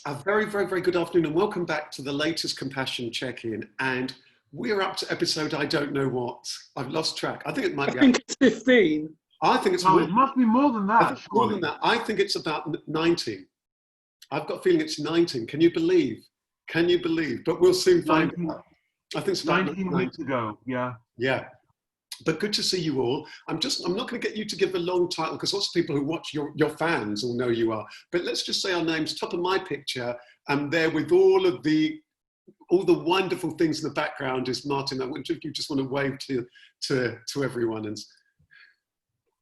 A very, very, very good afternoon and welcome back to the latest Compassion Check-In. And we're up to episode, I don't know what. I've lost track. I think it might be. I think it's 15. I think it's more. It must be more than that. More than that. I think it's about 19. I've got a feeling it's 19. Can you believe? Can you believe? But we'll soon find out. I think it's about 19 weeks ago. Yeah. Yeah. But good to see you all. I'm not going to get you to give a long title because lots of people who watch your fans will know you are. But let's just say our names. Top of my picture, and there with all the wonderful things in the background is Martin. I wonder if you just want to wave to everyone. And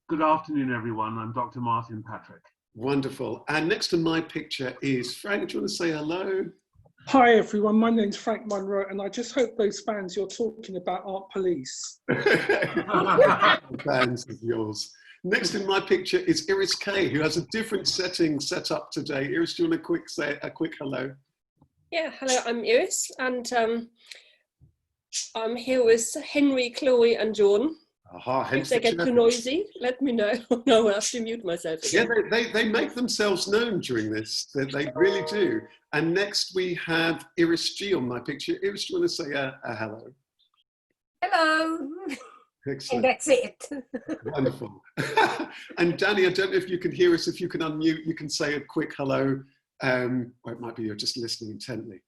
good afternoon, everyone. I'm Dr. Martin Patrick. Wonderful. And next to my picture is Frank. Do you want to say hello? Hi everyone, my name's Frank Munro, and I just hope those fans you're talking about aren't police. Fans of yours. Next in my picture is Iris Kay, who has a different setting set up today. Iris, do you want to say a quick hello? Yeah, hello, I'm Iris, and I'm here with Henry, Chloe and John. Aha, if they get too noisy, let me know. No, I have to mute myself again. Yeah, they make themselves known during this. They really do. And next we have Iris G on my picture. Iris, do you want to say a hello? Hello. Excellent. And that's it. Wonderful. And Danny, I don't know if you can hear us. If you can unmute, you can say a quick hello. Or it might be you're just listening intently.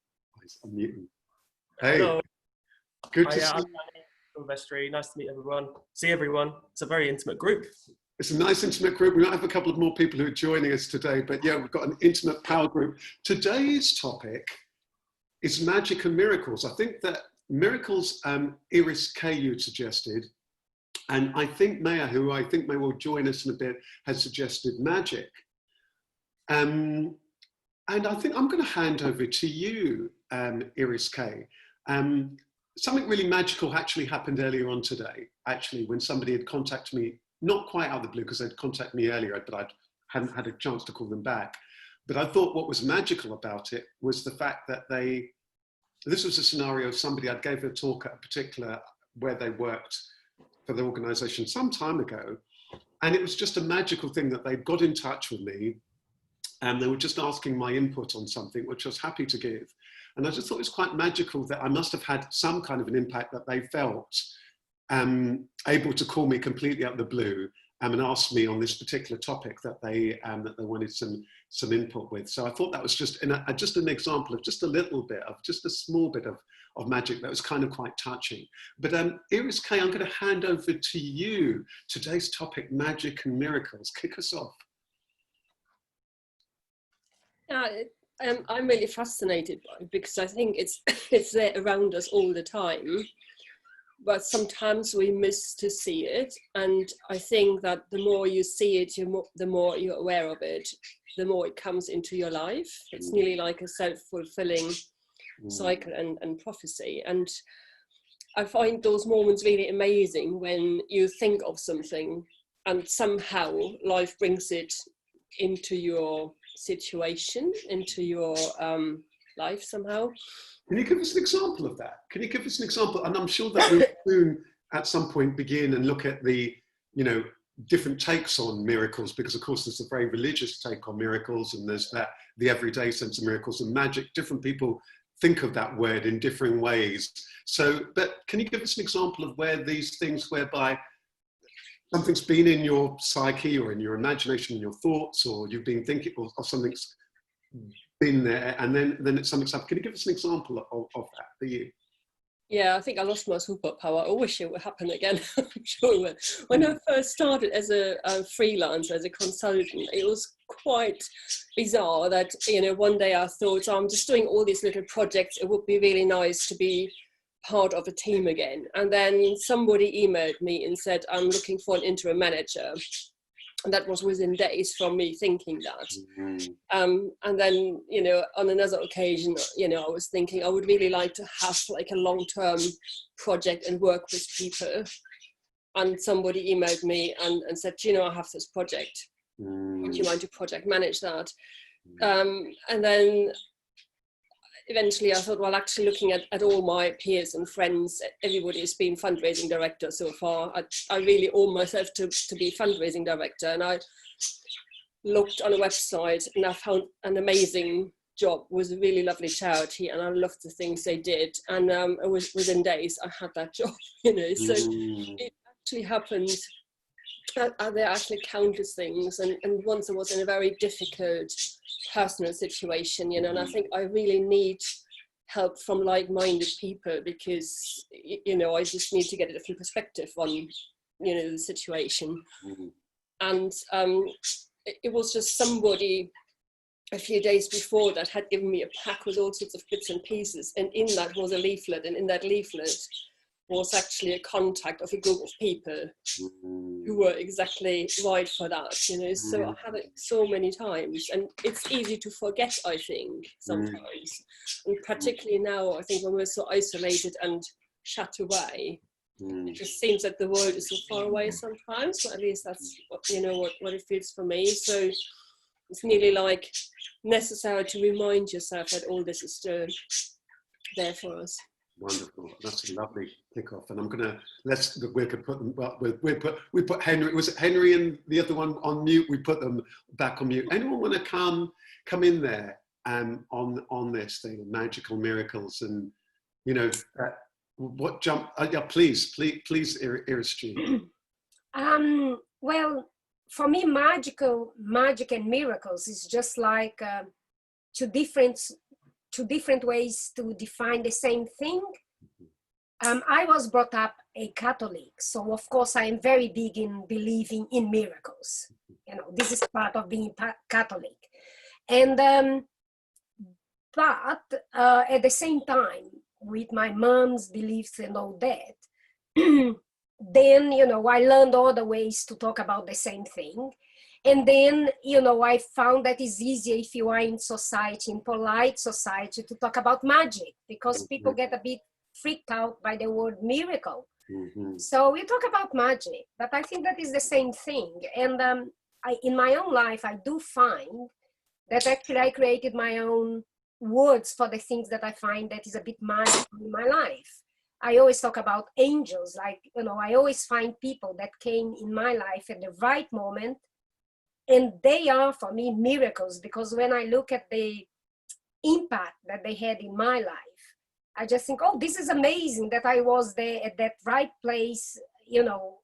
I'm muting. Hey. Hello. Good to see you. Silvestri, nice to meet everyone. See everyone. It's a very intimate group. It's a nice intimate group. We might have a couple of more people who are joining us today, but yeah, we've got an intimate power group. Today's topic is magic and miracles. I think that miracles, Iris K. you suggested, and I think Maya, who I think may well join us in a bit, has suggested magic. And I think I'm going to hand over to you, Iris K. Something really magical actually happened earlier on today, actually, when somebody had contacted me, not quite out of the blue because they'd contacted me earlier, but I hadn't had a chance to call them back. But I thought what was magical about it was the fact that this was a scenario of somebody, I gave a talk at a particular, where they worked for the organization some time ago. And it was just a magical thing that they got in touch with me and they were just asking my input on something, which I was happy to give. And I just thought it was quite magical that I must have had some kind of an impact that they felt able to call me completely out of the blue and ask me on this particular topic that they wanted some input with. So I thought that was just an example of just a little bit of just a small bit of magic that was kind of quite touching. But Iris K, I'm going to hand over to you. Today's topic, magic and miracles. Kick us off. I'm really fascinated by it because I think it's there around us all the time, but sometimes we miss to see it. And I think that the more you see it, the more you're aware of it, the more it comes into your life. It's nearly like a self-fulfilling cycle and prophecy. And I find those moments really amazing when you think of something and somehow life brings it into your situation, into your life somehow. Can you give us an example of that? Can you give us an example? And I'm sure that we'll soon at some point begin and look at the, different takes on miracles, because of course there's a very religious take on miracles and there's the everyday sense of miracles and magic. Different people think of that word in different ways. So, but can you give us an example of where these things whereby something's been in your psyche or in your imagination, in your thoughts, or you've been thinking of something's been there and then something's happened. Can you give us an example of that for you? Yeah, I think I lost my superpower. I wish it would happen again. I'm sure it will. When I first started as a freelancer, as a consultant, it was quite bizarre that, one day I thought, I'm just doing all these little projects. It would be really nice to be part of a team again. And then somebody emailed me and said, I'm looking for an interim manager. And that was within days from me thinking that. And then, on another occasion, I was thinking I would really like to have like a long-term project and work with people. And somebody emailed me and said, I have this project. Would you mind to project manage that? And then eventually I thought, well, actually looking at all my peers and friends, everybody has been fundraising director so far. I really owe myself to be fundraising director. And I looked on a website and I found an amazing job was a really lovely charity, and I loved the things they did. And it was within days I had that job, you know. So it actually happened. There are actually countless things, and once I was in a very difficult personal situation, you know, and I think I really need help from like-minded people, because, you know, I just need to get a different perspective on, you know, the situation. And it was just somebody a few days before that had given me a pack with all sorts of bits and pieces, and in that was a leaflet, and in that leaflet was actually a contact of a group of people who were exactly right for that, you know. So I've had it so many times, and it's easy to forget, I think, sometimes. And particularly now, I think when we're so isolated and shut away, it just seems that the world is so far away sometimes, but at least that's what, you know, what it feels for me. So it's nearly like necessary to remind yourself that all this is still there for us. Wonderful. That's a lovely kickoff. And I'm gonna we could put them. Well, we put Henry. Was it Henry and the other one on mute? We put them back on mute. Anyone want to come in there on this thing, magical miracles, and you know what jump? Yeah, please, Silvestri. Well, for me, magic and miracles is just like two different ways to define the same thing. I was brought up a Catholic, so of course I am very big in believing in miracles. You know, this is part of being Catholic. And but at the same time, with my mom's beliefs and all that, then, you know, I learned other ways to talk about the same thing. And then, you know, I found that it's easier if you are in society, in polite society, to talk about magic, because people get a bit freaked out by the word miracle. So we talk about magic, but I think that is the same thing. And in my own life, I do find that actually I created my own words for the things that I find that is a bit magical in my life. I always talk about angels, like, you know, I always find people that came in my life at the right moment. And they are, for me, miracles, because when I look at the impact that they had in my life, I just think, oh, this is amazing that I was there at that right place, you know,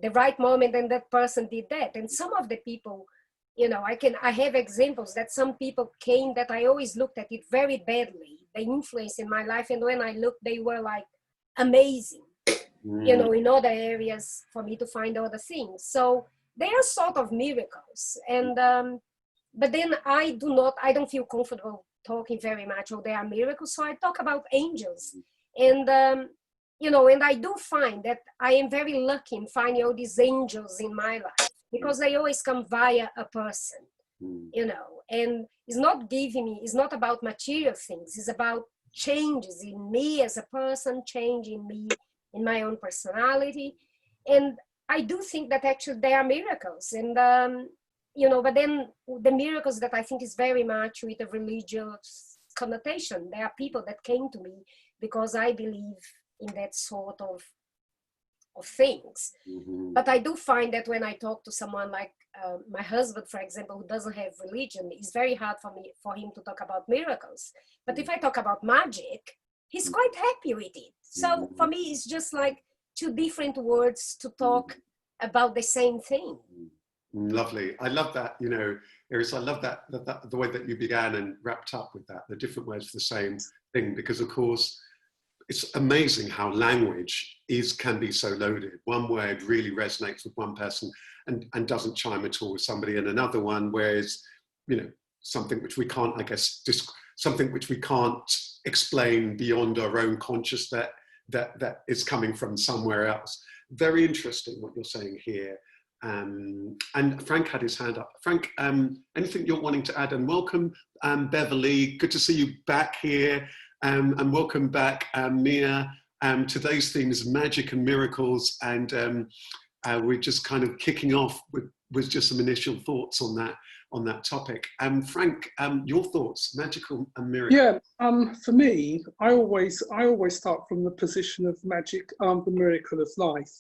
the right moment, and that person did that. And some of the people, you know, I have examples that some people came that I always looked at it very badly, the influence in my life. And when I looked, they were like amazing, you know, in other areas for me to find other things. So they are sort of miracles. And but then I don't feel comfortable talking very much, oh, they are miracles, so I talk about angels. And you know, and I do find that I am very lucky in finding all these angels in my life, because they always come via a person, you know. And it's not about material things, it's about changes in me as a person, change in me, in my own personality. And I do think that actually they are miracles. And you know, but then the miracles that I think is very much with a religious connotation. There are people that came to me because I believe in that sort of things. But I do find that when I talk to someone like my husband, for example, who doesn't have religion, it's very hard for him to talk about miracles. But if I talk about magic, he's quite happy with it. So for me, it's just like two different words to talk about the same thing. Lovely. I love that, you know, Iris, I love that the way that you began and wrapped up with that, the different words for the same thing, because of course, it's amazing how language can be so loaded. One word really resonates with one person and doesn't chime at all with somebody, and another one, whereas, you know, something which we can't, I guess, something which we can't explain beyond our own consciousness that is coming from somewhere else. Very interesting what you're saying here. And Frank had his hand up. Frank, anything you're wanting to add? And welcome, Beverly. Good to see you back here. And welcome back, Mia. Today's theme is magic and miracles, and we're just kind of kicking off with just some initial thoughts on that topic. Frank, your thoughts, magical and miracle? Yeah, for me, I always start from the position of magic, the miracle of life.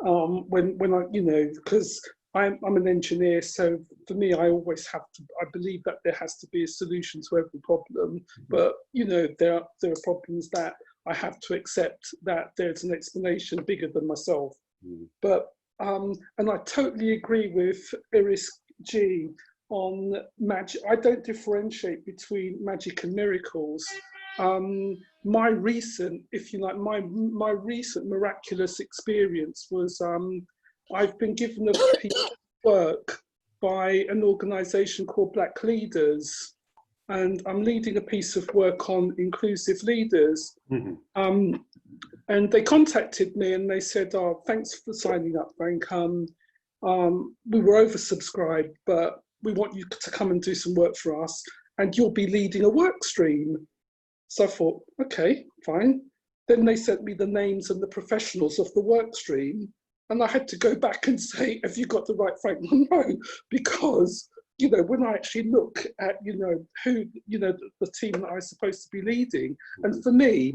When I, you know, because I'm an engineer, so for me, I always have to. I believe that there has to be a solution to every problem, but you know, there are problems that I have to accept that there's an explanation bigger than myself. But and I totally agree with Iris G on magic. I don't differentiate between magic and miracles. My recent, if you like, my recent miraculous experience was I've been given a piece of work by an organisation called Black Leaders, and I'm leading a piece of work on inclusive leaders. And they contacted me and they said, "Oh, thanks for signing up, Frank. We were oversubscribed, but we want you to come and do some work for us, and you'll be leading a work stream." So I thought, okay, fine. Then they sent me the names and the professionals of the work stream, and I had to go back and say, "Have you got the right Frank Munro?" Because, you know, when I actually look at, you know, who, you know, the team that I was supposed to be leading, and for me,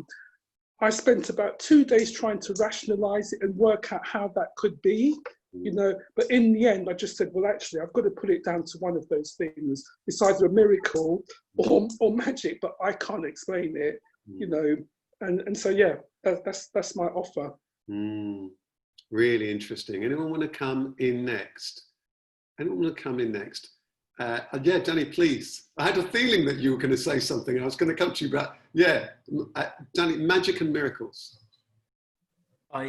I spent about 2 days trying to rationalize it and work out how that could be, you know, but in the end, I just said, well, actually, I've got to put it down to one of those things. It's either a miracle or magic, but I can't explain it, you know, and so, yeah, that's my offer. Really interesting. Anyone want to come in next? Anyone want to come in next? Yeah, Danny, please. I had a feeling that you were going to say something. I was going to come to you, but yeah, Danny, magic and miracles. I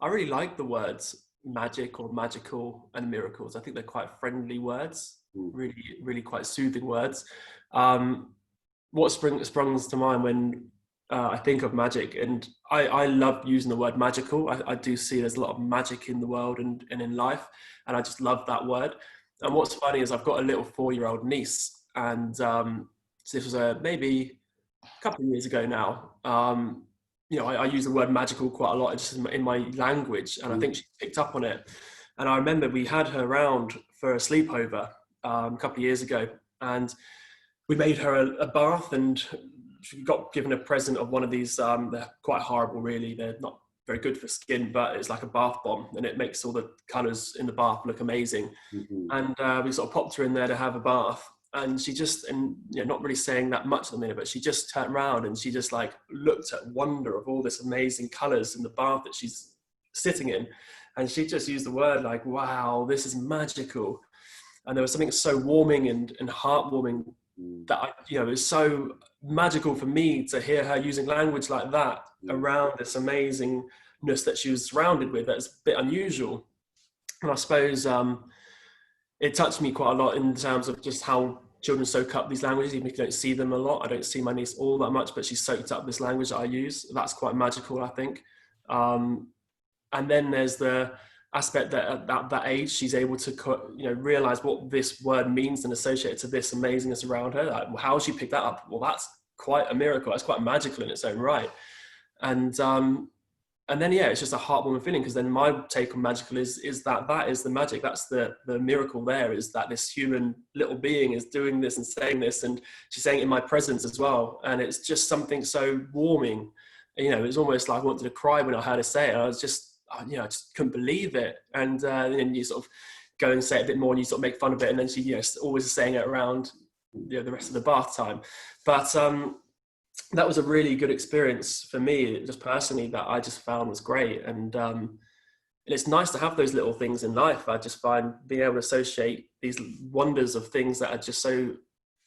really like the words magic or magical and miracles. I think they're quite friendly words, really quite soothing words. What springs to mind when I think of magic, and I love using the word magical. I do see there's a lot of magic in the world and in life, and I just love that word. And what's funny is I've got a little 4-year-old niece, and so this was maybe a couple of years ago now. You know, I use the word magical quite a lot just in my language, and I think she picked up on it. And I remember we had her around for a sleepover a couple of years ago, and we made her a bath, and she got given a present of one of these. They're quite horrible, really. They're not very good for skin, but it's like a bath bomb, and it makes all the colours in the bath look amazing. And we sort of popped her in there to have a bath, and she just, and you know, not really saying that much at the minute, but she just turned around and she just like looked at wonder of all this amazing colours in the bath that she's sitting in, and she just used the word like, "Wow, this is magical." And there was something so warming and heartwarming that you know, it was so magical for me to hear her using language like that around this amazingness that she was surrounded with. That's a bit unusual, and I suppose it touched me quite a lot in terms of just how children soak up these languages, even if you don't see them a lot. I don't see my niece all that much, but she's soaked up this language that I use. That's quite magical, I think. And then there's the aspect that at that age, she's able to, you know, realize what this word means and associate it to this amazingness around her. Like, how she picked that up? Well, that's quite a miracle. That's quite magical in its own right. And then, yeah, it's just a heartwarming feeling, because then my take on magical is that is the magic. That's the miracle there, is that this human little being is doing this and saying this, and she's saying it in my presence as well. And it's just something so warming. You know, it was almost like I wanted to cry when I heard her say it. I was just, you know, I just couldn't believe it. And then you sort of go and say it a bit more, and you sort of make fun of it. And then she, you know, always saying it around, you know, the rest of the bath time. But that was a really good experience for me, just personally, that I just found was great. And it's nice to have those little things in life. I just find being able to associate these wonders of things that are just so,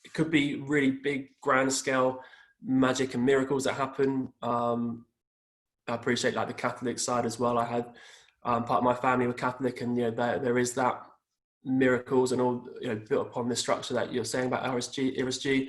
it could be really big, grand scale magic and miracles that happen. I appreciate like the Catholic side as well. I had part of my family were Catholic, and you know, there is that miracles and all, you know, built upon this structure that you're saying about RSG.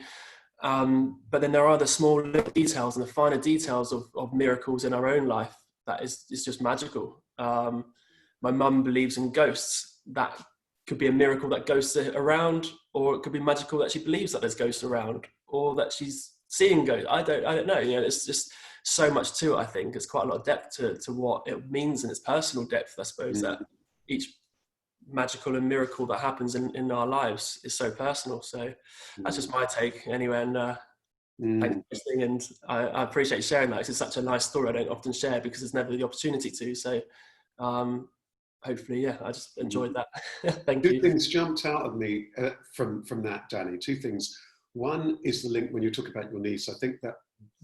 But then there are the small little details and the finer details of miracles in our own life that is just magical. My mum believes in ghosts. That could be a miracle that ghosts are around, or it could be magical that she believes that there's ghosts around, or that she's seeing ghosts. I don't know. You know, it's just so much to it. I think it's quite a lot of depth to what it means, and its personal depth, I suppose, that each magical and miracle that happens in our lives is so personal. So that's just my take anyway. And thanks for listening, and I appreciate sharing that. It's such a nice story I don't often share because there's never the opportunity to. So hopefully, yeah, I just enjoyed that. Thank Two you. things jumped out of me from that, Danny. Two things. One is the link when you talk about your niece. I think that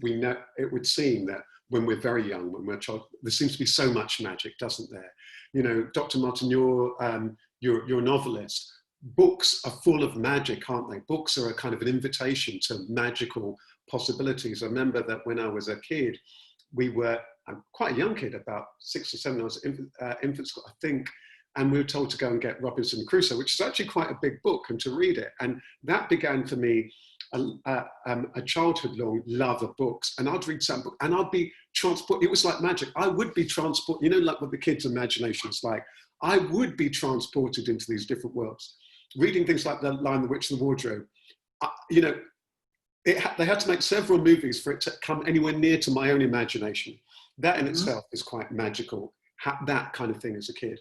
we know, it would seem that when we're very young, when we're a child, there seems to be so much magic, doesn't there? You know, Dr. Martin, you're a novelist. Books are full of magic, aren't they? Books are a kind of an invitation to magical possibilities. I remember that when I was a kid, I'm quite a young kid, about 6 or 7, I was infant school, I think, and we were told to go and get Robinson Crusoe, which is actually quite a big book, and to read it. And that began for me a childhood-long love of books. And I'd read some book, and I'd be transported. It was like magic. I would be transported, you know, like what the kids' imagination is like. I would be transported into these different worlds. Reading things like The Lion, the Witch, and the Wardrobe, you know, they had to make several movies for it to come anywhere near to my own imagination. That in itself is quite magical, that kind of thing as a kid.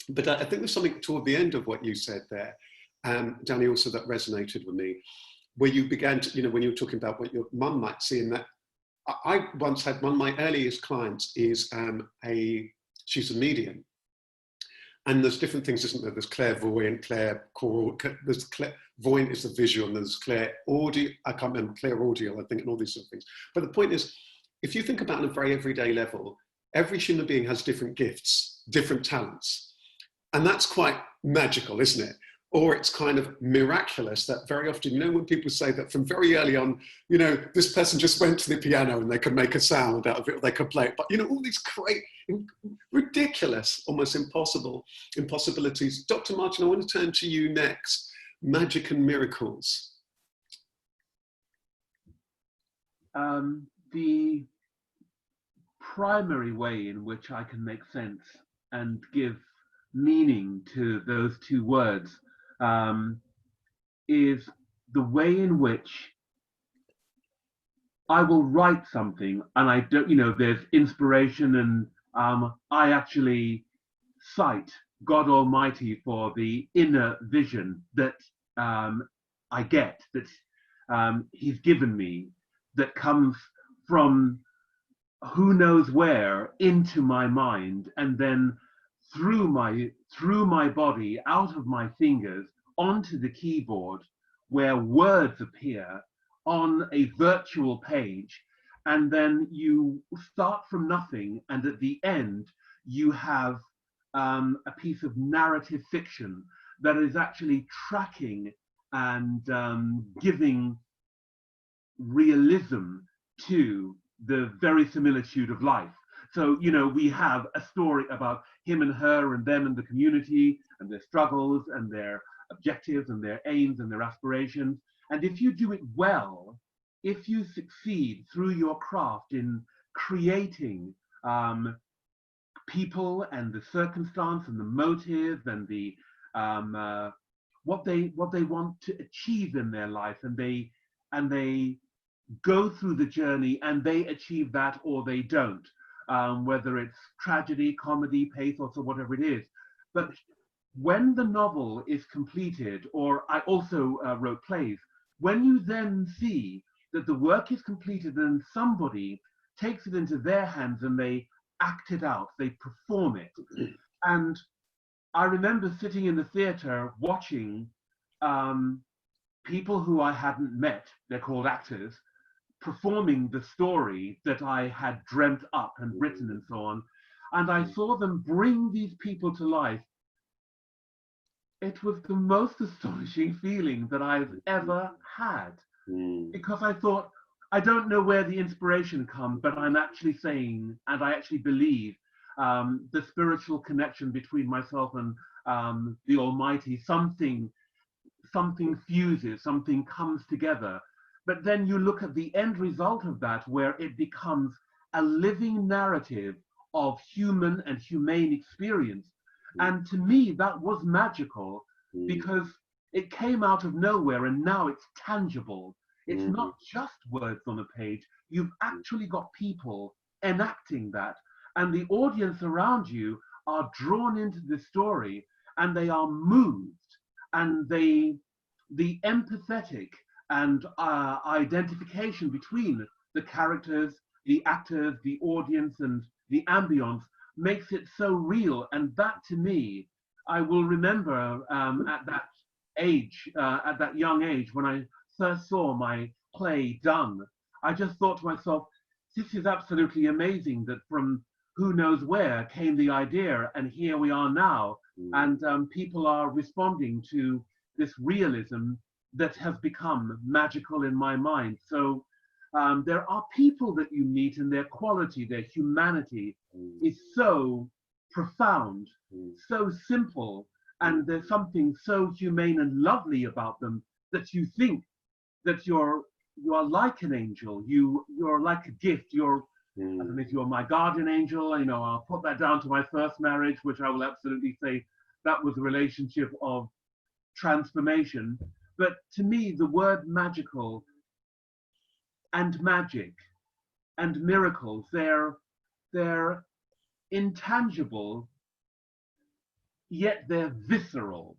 But I think there's something toward the end of what you said there, Danny, also that resonated with me, where you began to, you know, when you were talking about what your mum might see in that. I once had one of my earliest clients is she's a medium. And there's different things, isn't there? There's clairvoyant, there's clairvoyant is the visual, and there's clairaudio, I can't remember, clairaudio, I think, and all these sort of things. But the point is, if you think about it on a very everyday level, every human being has different gifts, different talents. And that's quite magical, isn't it? Or it's kind of miraculous that very often, you know, when people say that from very early on, you know, this person just went to the piano and they could make a sound out of it, or they could play it. But, you know, all these great, ridiculous, almost impossibilities. Dr. Martin, I want to turn to you next. Magic and miracles. The primary way in which I can make sense and give meaning to those two words is the way in which I will write something, and I don't, you know, there's inspiration, and I actually cite God Almighty for the inner vision that I get, that He's given me, that comes from who knows where into my mind, and then through my body, out of my fingers, onto the keyboard, where words appear on a virtual page. And then you start from nothing, and at the end you have a piece of narrative fiction that is actually tracking and giving realism to the verisimilitude of life. So, you know, we have a story about him and her and them and the community and their struggles and their objectives and their aims and their aspirations. And if you do it well, if you succeed through your craft in creating people and the circumstance and the motive and the what they want to achieve in their life, and they go through the journey and they achieve that or they don't, whether it's tragedy, comedy, pathos, or whatever it is. But when the novel is completed, or I also wrote plays, when you then see that the work is completed and somebody takes it into their hands and they act it out, they perform it. And I remember sitting in the theater watching people who I hadn't met, they're called actors, performing the story that I had dreamt up and written and so on. And I saw them bring these people to life. It was the most astonishing feeling that I've ever had, because I thought, I don't know where the inspiration comes, but I'm actually saying, and I actually believe, the spiritual connection between myself and the Almighty, something fuses, something comes together. But then you look at the end result of that, where it becomes a living narrative of human and humane experience. And to me, that was magical, because it came out of nowhere and now it's tangible. It's not just words on a page. You've actually got people enacting that. And the audience around you are drawn into the story and they are moved. And the empathetic and identification between the characters, the actors, the audience, and the ambience makes it so real. And that, to me, I will remember at that age, at that young age, when I first saw my play done, I just thought to myself, this is absolutely amazing that from who knows where came the idea, and here we are now. And people are responding to this realism that has become magical in my mind. So there are people that you meet, and their quality, their humanity is so profound, so simple, and there's something so humane and lovely about them that you think that you are like an angel, you're like a gift, I don't know if you're my guardian angel. You know, I'll put that down to my first marriage, which I will absolutely say that was a relationship of transformation. But to me, the word magical and magic and miracles, they're intangible, yet they're visceral.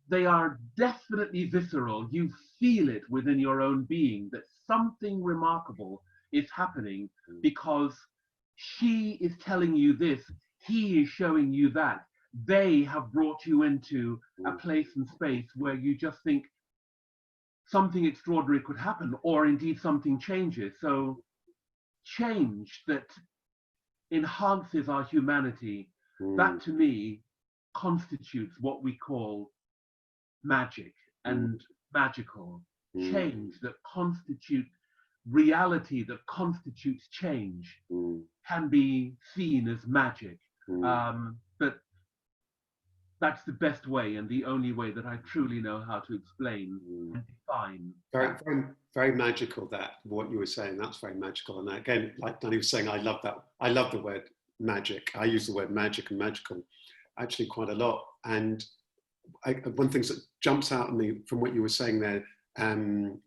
They are definitely visceral. You feel it within your own being that something remarkable is happening, because she is telling you this, he is showing you that. They have brought you into a place and space where you just think something extraordinary could happen, or indeed something changes. So change that enhances our humanity, that to me constitutes what we call magic and magical. Change that constitutes reality, that constitutes change, can be seen as magic. But that's the best way and the only way that I truly know how to explain and define. Very, very, very magical, that, what you were saying. That's very magical. And again, like Danny was saying, I love that. I love the word magic. I use the word magic and magical actually quite a lot. And one thing that jumps out at me from what you were saying there,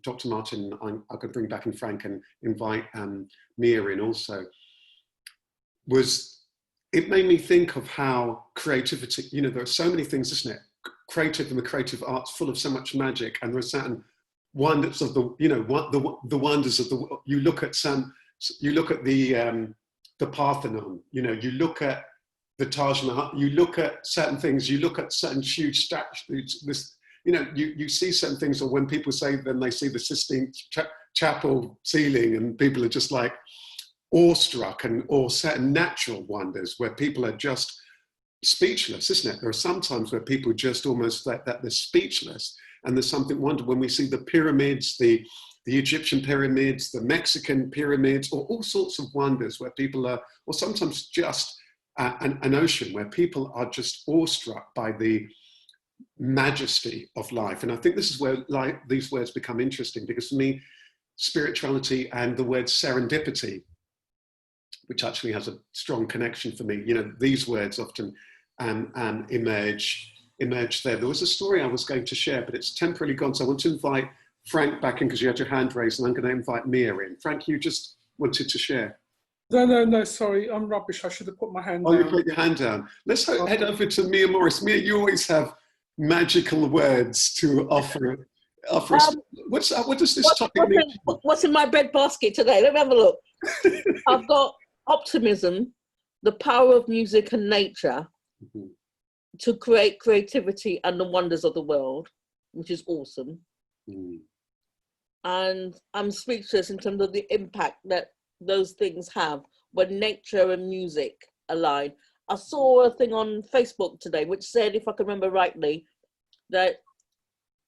Dr. Martin, I'm going to bring back in Frank and invite Mia in also, was it made me think of how creativity, you know, there are so many things, isn't it? Creative and the creative arts full of so much magic, and there are certain wonders of the, you know, the wonders of the, you look at the Parthenon, you know, you look at the Taj Mahal, you look at certain things, you look at certain huge statues, this, you know, you see certain things, or when people say then they see the Sistine Chapel ceiling and people are just like awestruck, or certain natural wonders where people are just speechless, isn't it? There are some times where people just almost like that, they're speechless, and there's something wonderful when we see the pyramids, the Egyptian pyramids, the Mexican pyramids, or all sorts of wonders where people are, or sometimes just an ocean where people are just awestruck by the majesty of life. And I think this is where these words become interesting, because for me, spirituality and the word serendipity, which actually has a strong connection for me, you know, these words often emerge there. There was a story I was going to share, but it's temporarily gone. So I want to invite Frank back in because you had your hand raised, and I'm going to invite Mia in. Frank, you just wanted to share. No, sorry, I'm rubbish. I should have put my hand down. Oh, you put your hand down. Let's head over to Mia Morris. Mia, you always have magical words to offer us. What does this topic mean? What's in my breadbasket today? Let me have a look. I've got optimism, the power of music and nature to create creativity and the wonders of the world, which is awesome. And I'm speechless in terms of the impact that those things have when nature and music align. I saw a thing on Facebook today which said, if I can remember rightly, that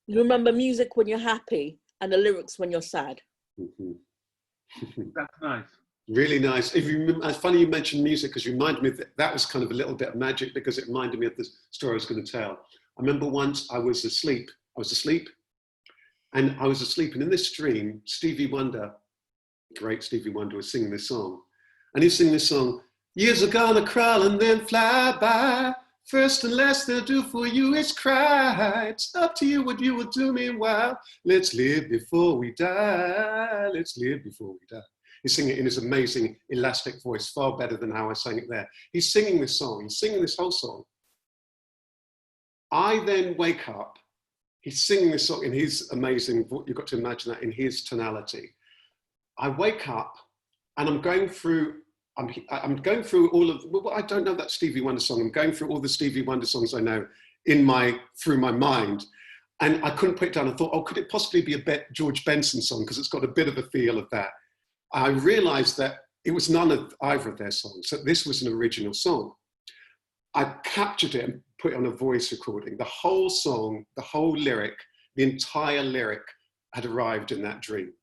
you remember music when you're happy and the lyrics when you're sad. That's nice. Really nice. It's funny you mentioned music, because you reminded me that was kind of a little bit of magic, because it reminded me of the story I was going to tell. I remember once I was asleep, and in this dream, Stevie Wonder, great Stevie Wonder, was singing this song. And he's singing this song, years are gonna crawl and then fly by. First and last they'll do for you is cry. It's up to you what you will do meanwhile. Let's live before we die. Let's live before we die. He's singing it in his amazing elastic voice, far better than how I sang it there. He's singing this song, he's singing this whole song. I then wake up, he's singing this song in his amazing, you've got to imagine that, in his tonality. I wake up and I'm going through I'm going through all of, well, I don't know that Stevie Wonder song. I'm going through all the Stevie Wonder songs I know through my mind. And I couldn't put it down. I thought, oh, could it possibly be a George Benson song? Because it's got a bit of a feel of that. I realized that it was none of either of their songs. So this was an original song. I captured it and put it on a voice recording. The whole song, the whole lyric, the entire lyric had arrived in that dream.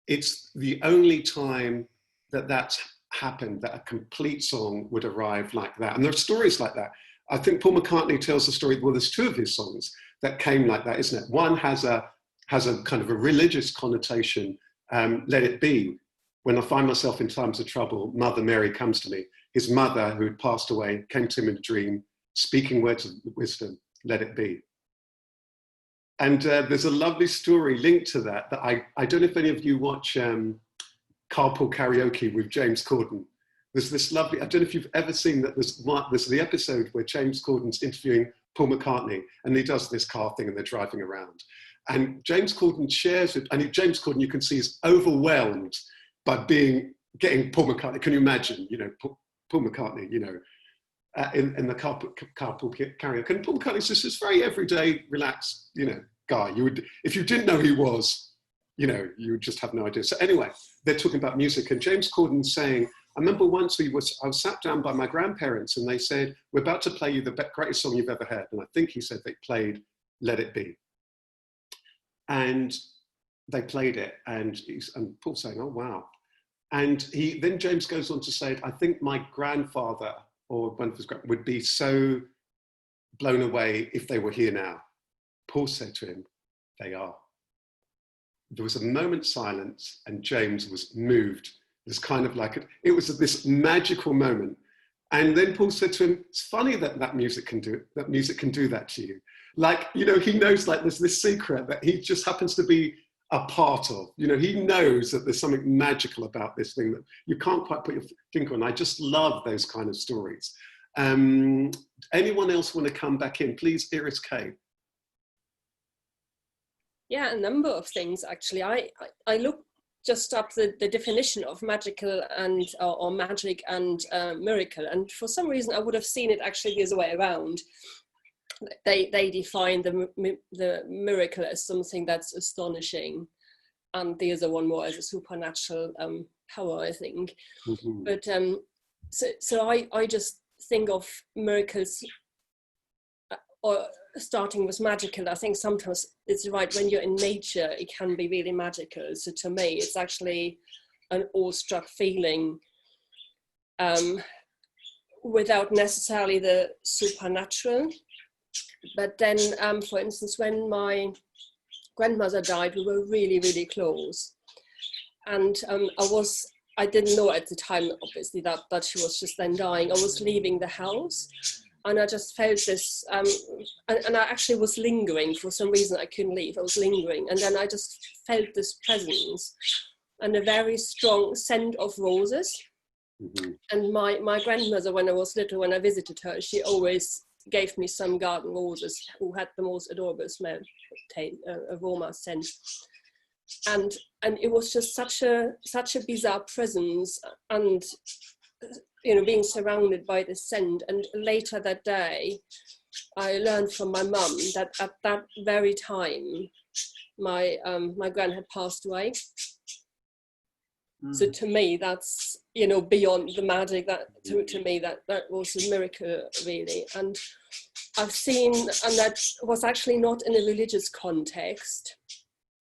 It's the only time that that's happened, that a complete song would arrive like that. And there are stories like that. I think Paul McCartney tells the story, well, there's two of his songs that came like that, isn't it? One has a kind of a religious connotation, Let It Be. When I find myself in times of trouble, Mother Mary comes to me. His mother, who had passed away, came to him in a dream, speaking words of wisdom, let it be. And there's a lovely story linked to that I don't know if any of you watch Carpool Karaoke with James Corden. There's this lovely, I don't know if you've ever seen that there's the episode where James Corden's interviewing Paul McCartney and he does this car thing and they're driving around. And James Corden shares it, and James Corden, you can see, is overwhelmed by getting Paul McCartney. Can you imagine, Paul McCartney, in the carpool karaoke. And Paul McCartney's just this very everyday, relaxed, guy. You would, if you didn't know who he was, you would just have no idea. So anyway, they're talking about music, and James Corden saying, I remember once I was sat down by my grandparents, and they said, we're about to play you the greatest song you've ever heard. And I think he said they played Let It Be. And they played it, and Paul's saying, oh, wow. And then James goes on to say, I think my grandfather or one of his would be so blown away if they were here now. Paul said to him, they are. There was a moment's silence and James was moved. It was kind of like, it was this magical moment. And then Paul said to him, it's funny that music can do that to you. Like, he knows like there's this secret that he just happens to be a part of. He knows that there's something magical about this thing that you can't quite put your finger on. I just love those kind of stories. Anyone else want to come back in? Please, Iris K. Yeah, a number of things actually. I looked just up the definition of magical and or magic and miracle, and for some reason I would have seen it actually the other way around. They define the miracle as something that's astonishing, and the other one more as a supernatural power, I think. Mm-hmm. But so I just think of miracles, or starting with magical. I think sometimes it's right, when you're in nature, it can be really magical. So to me, it's actually an awestruck feeling, without necessarily the supernatural. But then, for instance, when my grandmother died, we were really, really close. And I didn't know at the time, obviously, that she was just then dying. I was leaving the house and I just felt this, and I actually was lingering for some reason. I couldn't leave, I was lingering. And then I just felt this presence and a very strong scent of roses. Mm-hmm. And my grandmother, when I was little, when I visited her, she always gave me some garden roses who had the most adorable smell, aroma, scent, and it was just such a bizarre presence, and being surrounded by the scent. And later that day, I learned from my mum that at that very time, my gran had passed away. So to me, that's, beyond the magic, that to me, that was a miracle, really. And I've seen, and that was actually not in a religious context.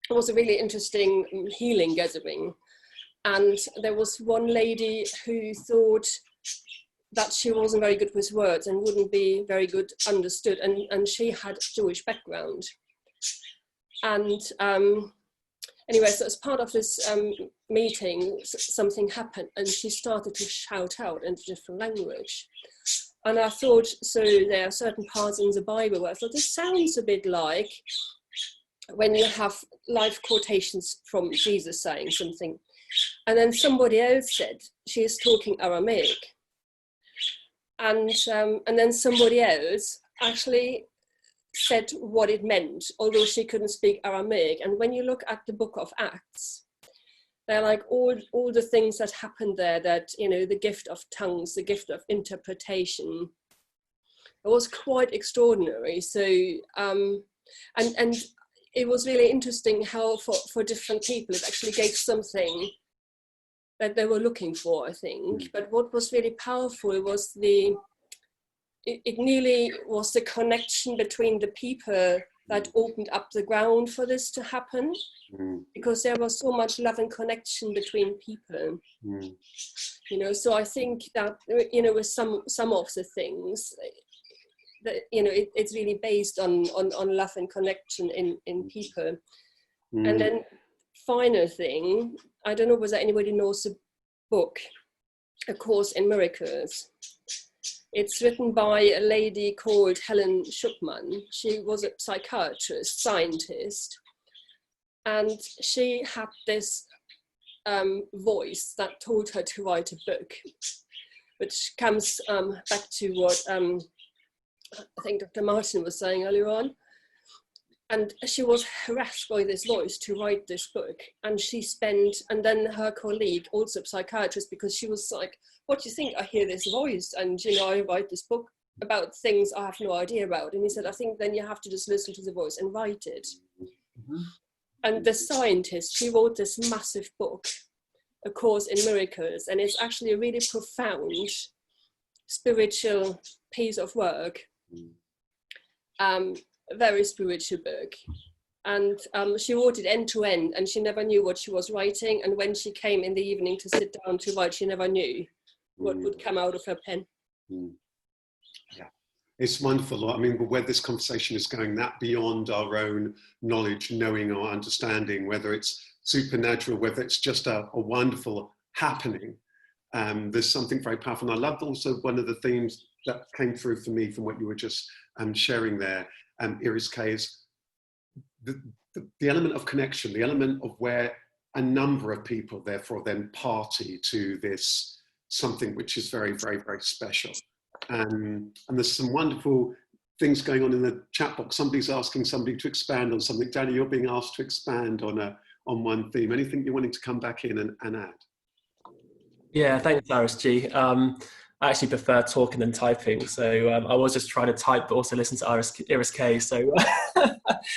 It was a really interesting healing gathering. And there was one lady who thought that she wasn't very good with words and wouldn't be very good understood. And she had Jewish background. And anyway, so as part of this meeting, something happened and she started to shout out in a different language. And I thought, so there are certain parts in the Bible where I thought, this sounds a bit like when you have live quotations from Jesus saying something. And then somebody else said, she is talking Aramaic. And then somebody else actually said what it meant, although she couldn't speak Aramaic. And when you look at the book of Acts, they're like all the things that happened there, that, you know, the gift of tongues, the gift of interpretation. It was quite extraordinary. So, and it was really interesting how for different people, it actually gave something that they were looking for, I think. But what was really powerful was it nearly was the connection between the people that opened up the ground for this to happen, because there was so much love and connection between people. You know, so I think that, you know, with some of the things that, you know, it's really based on love and connection in people. And then final thing, I don't know whether anybody knows the book, A Course in Miracles. It's written by a lady called Helen Schuckman. She was a psychiatrist, scientist, and she had this voice that told her to write a book, which comes back to what I think Dr. Martin was saying earlier on. And she was harassed by this voice to write this book. And she spent, and then her colleague, also a psychiatrist, because she was like, what do you think? I hear this voice, and, you know, I write this book about things I have no idea about. And he said, I think then you have to just listen to the voice and write it. And the scientist, she wrote this massive book, A Course in Miracles. And it's actually a really profound spiritual piece of work. A very spiritual book, and she wrote it end to end, and she never knew what she was writing, and when she came in the evening to sit down to write, she never knew what would come out of her pen. Yeah, it's wonderful. I mean, where this conversation is going, that beyond our own knowledge, knowing or understanding, whether it's supernatural, whether it's just a wonderful happening, there's something very powerful. And I loved also one of the themes that came through for me from what you were just sharing there, Iris K, is the element of connection, the element of where a number of people therefore then party to this something which is very, very, very special. And there's some wonderful things going on in the chat box. Somebody's asking somebody to expand on something. Danny, you're being asked to expand on one theme. Anything you're wanting to come back in and add? Yeah, thanks, Iris G. I actually prefer talking than typing, so I was just trying to type but also listen to Iris K, so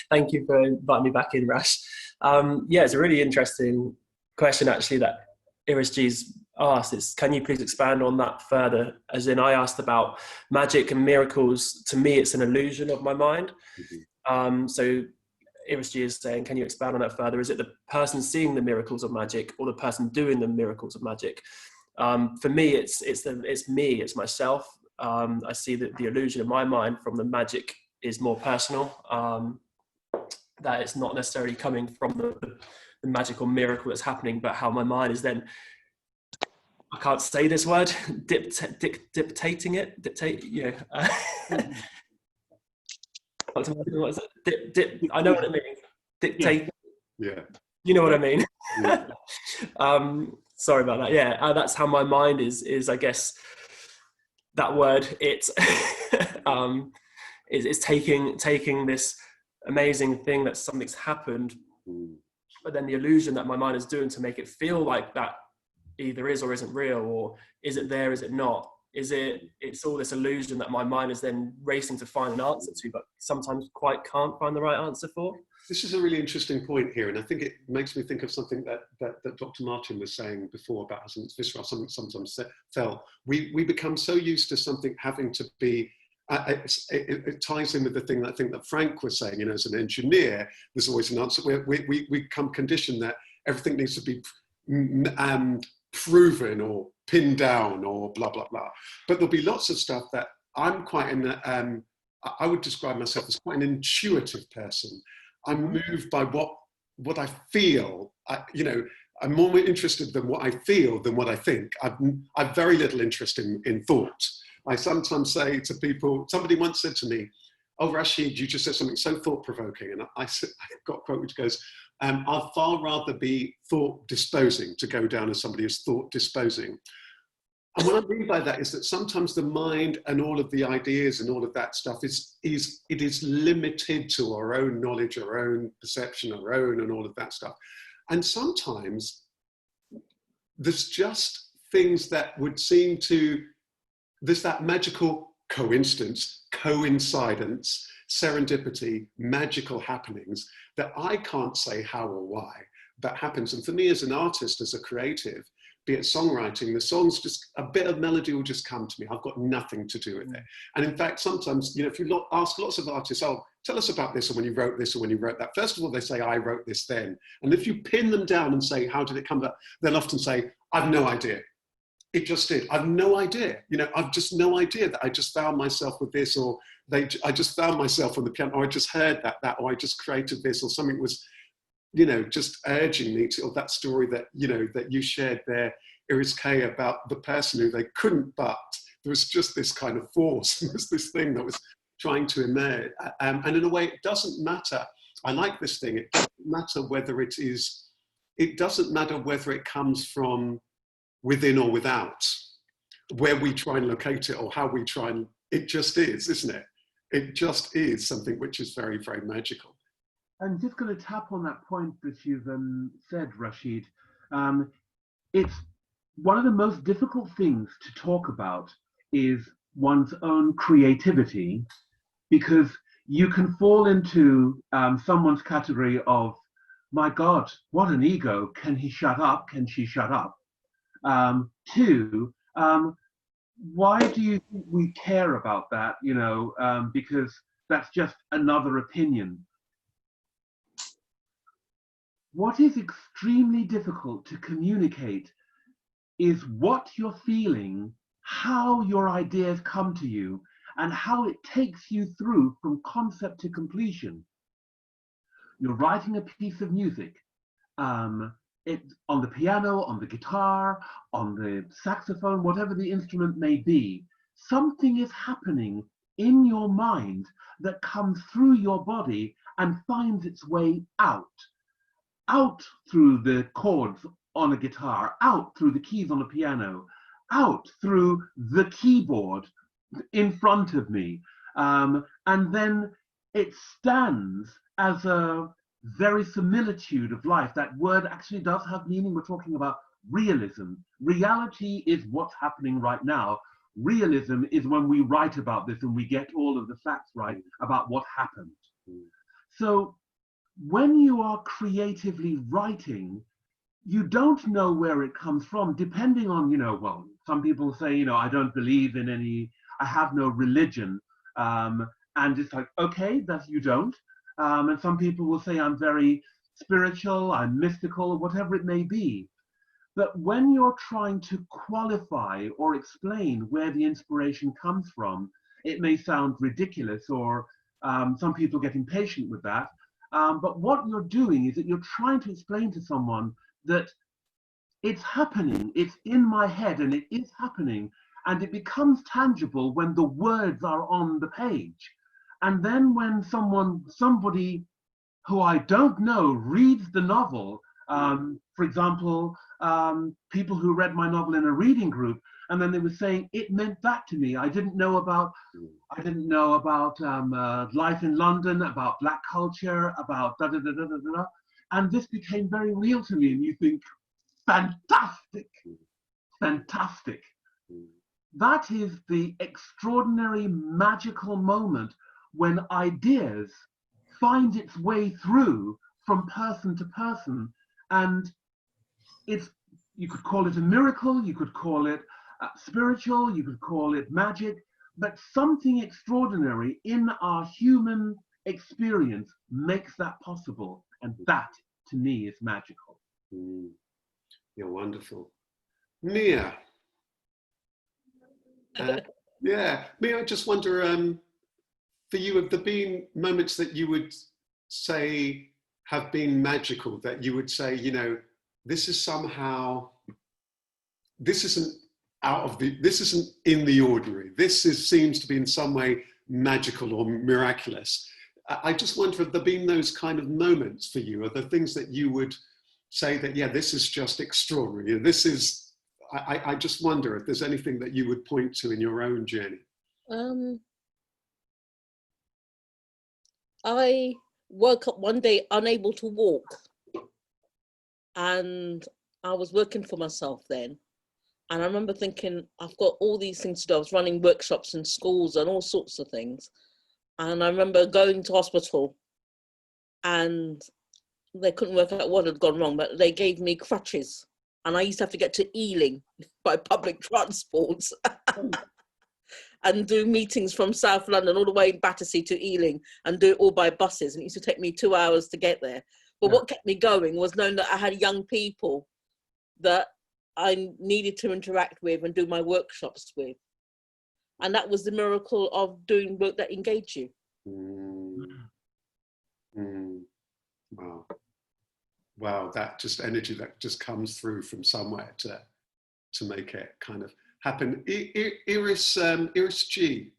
thank you for inviting me back in, Rash. Yeah, it's a really interesting question actually that Iris G's asked. It's, can you please expand on that further? As in, I asked about magic and miracles. To me, it's an illusion of my mind. So Iris G is saying, can you expand on that further? Is it the person seeing the miracles of magic or the person doing the miracles of magic? For me, it's me, it's myself. I see that the illusion of my mind from the magic is more personal, that it's not necessarily coming from the magical miracle that's happening, but how my mind is then, I can't say this word, dictating it, you know. What is it? I know what it means. Dictate. Yeah. You know what I mean? Yeah. Sorry about that. Yeah, that's how my mind is. I guess that word. It's is taking this amazing thing that something's happened, but then the illusion that my mind is doing to make it feel like that either is or isn't real, or is it there? Is it not? It's all this illusion that my mind is then racing to find an answer to, but sometimes quite can't find the right answer for. This is a really interesting point here, and I think it makes me think of something that Dr. Martin was saying before about us, and it's visceral, something sometimes felt. We become so used to something having to be, it ties in with the thing I think that Frank was saying, you know, as an engineer, there's always an answer. We become conditioned that everything needs to be proven or pinned down or blah, blah, blah. But there'll be lots of stuff that I'm quite I would describe myself as quite an intuitive person. I'm moved by what I feel. You know, I'm more interested in what I feel than what I think. I've very little interest in thought. I sometimes say to people, somebody once said to me, oh, Rasheed, you just said something so thought-provoking. And I got a quote which goes, I'd far rather be thought disposing to go down as somebody who's thought disposing. And what I mean by that is that sometimes the mind and all of the ideas and all of that stuff is limited to our own knowledge, our own perception, our own and all of that stuff. And sometimes there's just things that would seem to, there's that magical coincidence, coincidence, serendipity, magical happenings that I can't say how or why that happens. And for me as an artist, as a creative, be it songwriting, the songs just, a bit of melody will just come to me. I've got nothing to do with it. And in fact, sometimes, you know, if you ask lots of artists, oh, tell us about this, or when you wrote this, or when you wrote that. First of all, they say, I wrote this then. And if you pin them down and say, how did it come about? They'll often say, I've no idea. It just did. I've no idea. You know, I've just no idea that I just found myself with this, or I just found myself on the piano, or I just heard that, or I just created this, or something was, you know, just urging me to, or that story that, you know, that you shared there, Iris K, about the person who they couldn't, but there was just this kind of force, there was this thing that was trying to emerge. And in a way, it doesn't matter. I like this thing. It doesn't matter whether it is, it doesn't matter whether it comes from within or without, where we try and locate it or how we try and, it just is, isn't it? It just is something which is very, very magical. I'm just going to tap on that point that you've said, Rasheed. It's one of the most difficult things to talk about is one's own creativity, because you can fall into someone's category of, my God, what an ego. Can he shut up? Can she shut up? Two, why do you think we care about that? You know, because that's just another opinion. What is extremely difficult to communicate is what you're feeling, how your ideas come to you, and how it takes you through from concept to completion. You're writing a piece of music, on the piano, on the guitar, on the saxophone, whatever the instrument may be. Something is happening in your mind that comes through your body and finds its way out through the chords on a guitar, out through the keys on a piano, out through the keyboard in front of me. And then it stands as a verisimilitude of life. That word actually does have meaning. We're talking about realism. Reality is what's happening right now. Realism is when we write about this and we get all of the facts right about what happened. So when you are creatively writing, you don't know where it comes from, depending on, you know, well, some people say, you know, I don't believe in any, I have no religion. And it's like, okay, that you don't. And some people will say, I'm very spiritual, I'm mystical, whatever it may be. But when you're trying to qualify or explain where the inspiration comes from, it may sound ridiculous, or some people get impatient with that. But what you're doing is that you're trying to explain to someone that it's happening, it's in my head, and it is happening, and it becomes tangible when the words are on the page. And then when somebody who I don't know reads the novel, for example, people who read my novel in a reading group, and then they were saying, it meant that to me. I didn't know about life in London, about Black culture, about da da da da da da. And this became very real to me. And you think, fantastic, fantastic. That is the extraordinary magical moment when ideas find its way through from person to person. And it's, you could call it a miracle, you could call it spiritual, you could call it magic, but something extraordinary in our human experience makes that possible. And that, to me, is magical. You're wonderful. Mia. Yeah, Mia, I just wonder, for you, have there been moments that you would say have been magical, that you would say, you know, this is somehow, this isn't this isn't in the ordinary. This seems to be in some way magical or miraculous. I just wonder, have there been those kind of moments for you? Are there things that you would say that, yeah, this is just extraordinary? This is, I just wonder if there's anything that you would point to in your own journey. I woke up one day unable to walk, and I was working for myself then. And I remember thinking, I've got all these things to do. I was running workshops in schools and all sorts of things. And I remember going to hospital and they couldn't work out what had gone wrong, but they gave me crutches. And I used to have to get to Ealing by public transport and do meetings from South London all the way in Battersea to Ealing and do it all by buses. And it used to take me 2 hours to get there. But what kept me going was knowing that I had young people that I needed to interact with and do my workshops with. And that was the miracle of doing work that engaged you. Wow. Wow, that just energy that just comes through from somewhere to make it kind of happen. Iris G.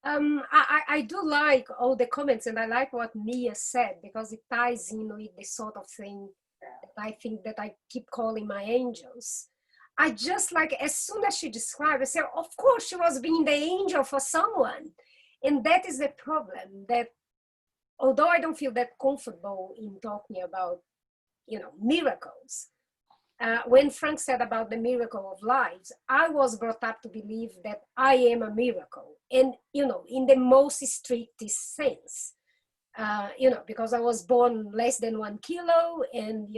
I do like all the comments, and I like what Mia said, because it ties in with the sort of thing that I think that I keep calling my angels. I just like, as soon as she described, I said, of course she was being the angel for someone. And that is the problem, that although I don't feel that comfortable in talking about, miracles, when Frank said about the miracle of lives, I was brought up to believe that I am a miracle. And, in the most strictest sense, because I was born less than 1 kilo, and,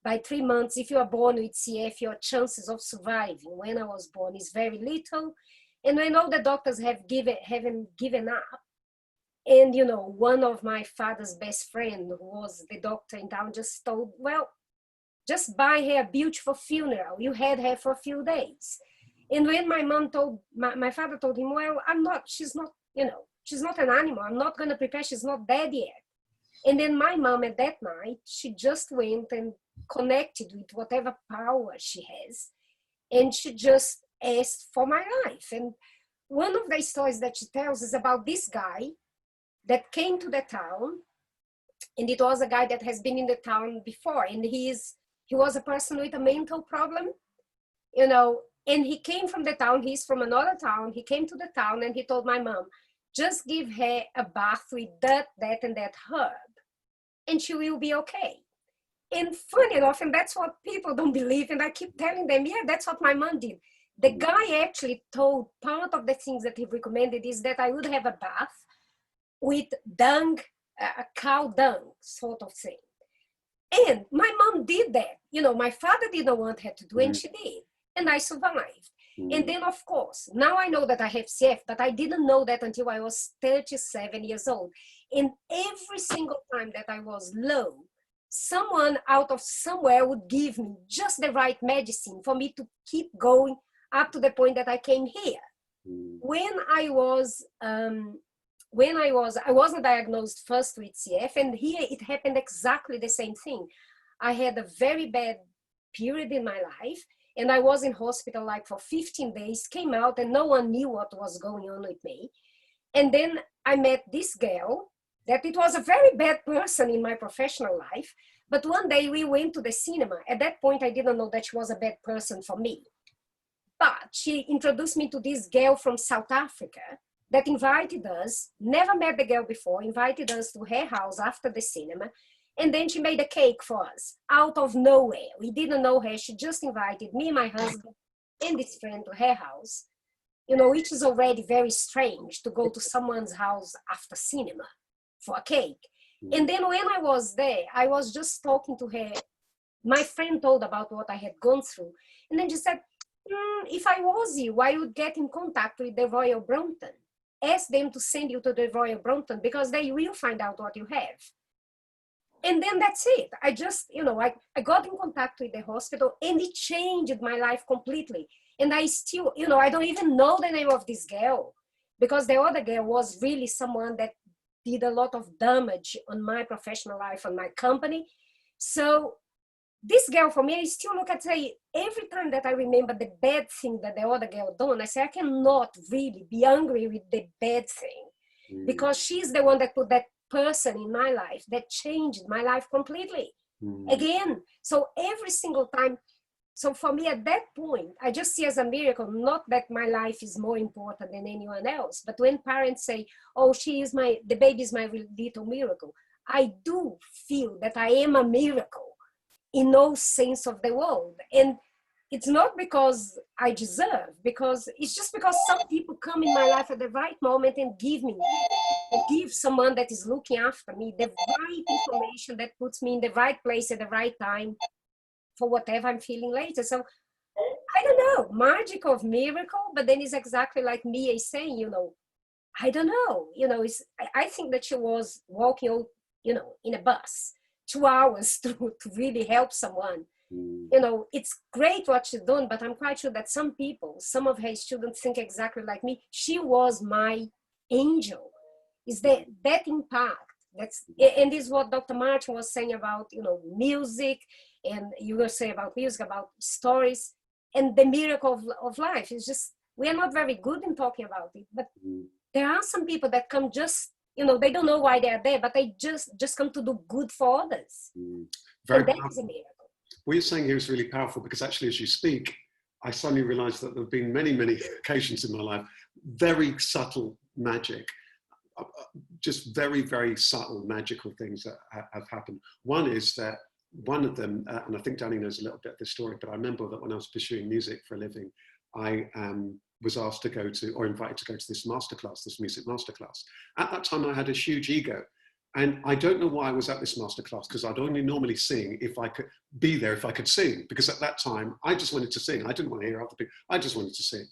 by 3 months, if you are born with CF, your chances of surviving when I was born is very little. And when all the doctors haven't given up, and, one of my father's best friend, who was the doctor in town, just told, well, just buy her a beautiful funeral. You had her for a few days. And when my mom told, my father told him, well, she's not an animal. I'm not going to prepare. She's not dead yet. And then my mom at that night, she just went and connected with whatever power she has. And she just asked for my life. And one of the stories that she tells is about this guy that came to the town. And it was a guy that has been in the town before. And he was a person with a mental problem, and he came from the town. He's from another town. He came to the town and he told my mom, just give her a bath with that, and that herb, and she will be okay. And funny enough, and that's what people don't believe, and I keep telling them, yeah, that's what my mom did. The guy actually told, part of the things that he recommended is that I would have a bath with dung, a cow dung sort of thing. And my mom did that. My father didn't want her to do, and she did. And I survived. And then, of course, now I know that I have CF, but I didn't know that until I was 37 years old. And every single time that I was low, someone out of somewhere would give me just the right medicine for me to keep going up to the point that I came here. When I wasn't diagnosed first with CF, and here it happened exactly the same thing. I had a very bad period in my life, and I was in hospital like for 15 days, came out, and no one knew what was going on with me. And then I met this girl, that it was a very bad person in my professional life, but one day we went to the cinema. At that point, I didn't know that she was a bad person for me. But she introduced me to this girl from South Africa that invited us, never met the girl before, invited us to her house after the cinema. And then she made a cake for us out of nowhere. We didn't know her. She just invited me, my husband, and this friend to her house, which is already very strange to go to someone's house after cinema for a cake. And then when I was there, I was just talking to her. My friend told about what I had gone through. And then she said, if I was you, I would get in contact with the Royal Brompton. Ask them to send you to the Royal Brompton, because they will find out what you have. And then that's it. I just, I got in contact with the hospital, and it changed my life completely. And I still, I don't even know the name of this girl, because the other girl was really someone that did a lot of damage on my professional life, on my company. So this girl, for me, I still look at, say, every time that I remember the bad thing that the other girl done, I say, I cannot really be angry with the bad thing, because she's the one that put that person in my life that changed my life completely. Again, so every single time. So for me at that point, I just see as a miracle, not that my life is more important than anyone else, but when parents say, oh, the baby is my little miracle, I do feel that I am a miracle. in no sense of the word. And it's not because I deserve, because it's just because some people come in my life at the right moment and give someone that is looking after me the right information that puts me in the right place at the right time for whatever I'm feeling later. So I don't know, magic of miracle, but then it's exactly like Mia is saying, you know, I don't know, you know, I think that she was walking, you know, in a bus 2 hours to really help someone. You know, it's great what she's done, but I'm quite sure that some people, some of her students think exactly like me. She was my angel. Is that impact? And this is what Dr. Martin was saying about, you know, music, and you were saying about music, about stories, and the miracle of life. It's just, we are not very good in talking about it, but there are some people that come just, you know, they don't know why they are there, but they just come to do good for others. Very and that powerful. is a miracle. What you're saying here is really powerful, because actually as you speak, I suddenly realized that there have been many, many occasions in my life, very subtle magic, just very, very subtle magical things that have happened. One is that one of them, and I think Danny knows a little bit of this story, but I remember that when I was pursuing music for a living, I was asked to go to, or invited to go to this masterclass, this music masterclass. At that time, I had a huge ego. And I don't know why I was at this masterclass, because I'd only normally sing if I could be there, if I could sing, because at that time, I just wanted to sing. I didn't want to hear other people. I just wanted to sing.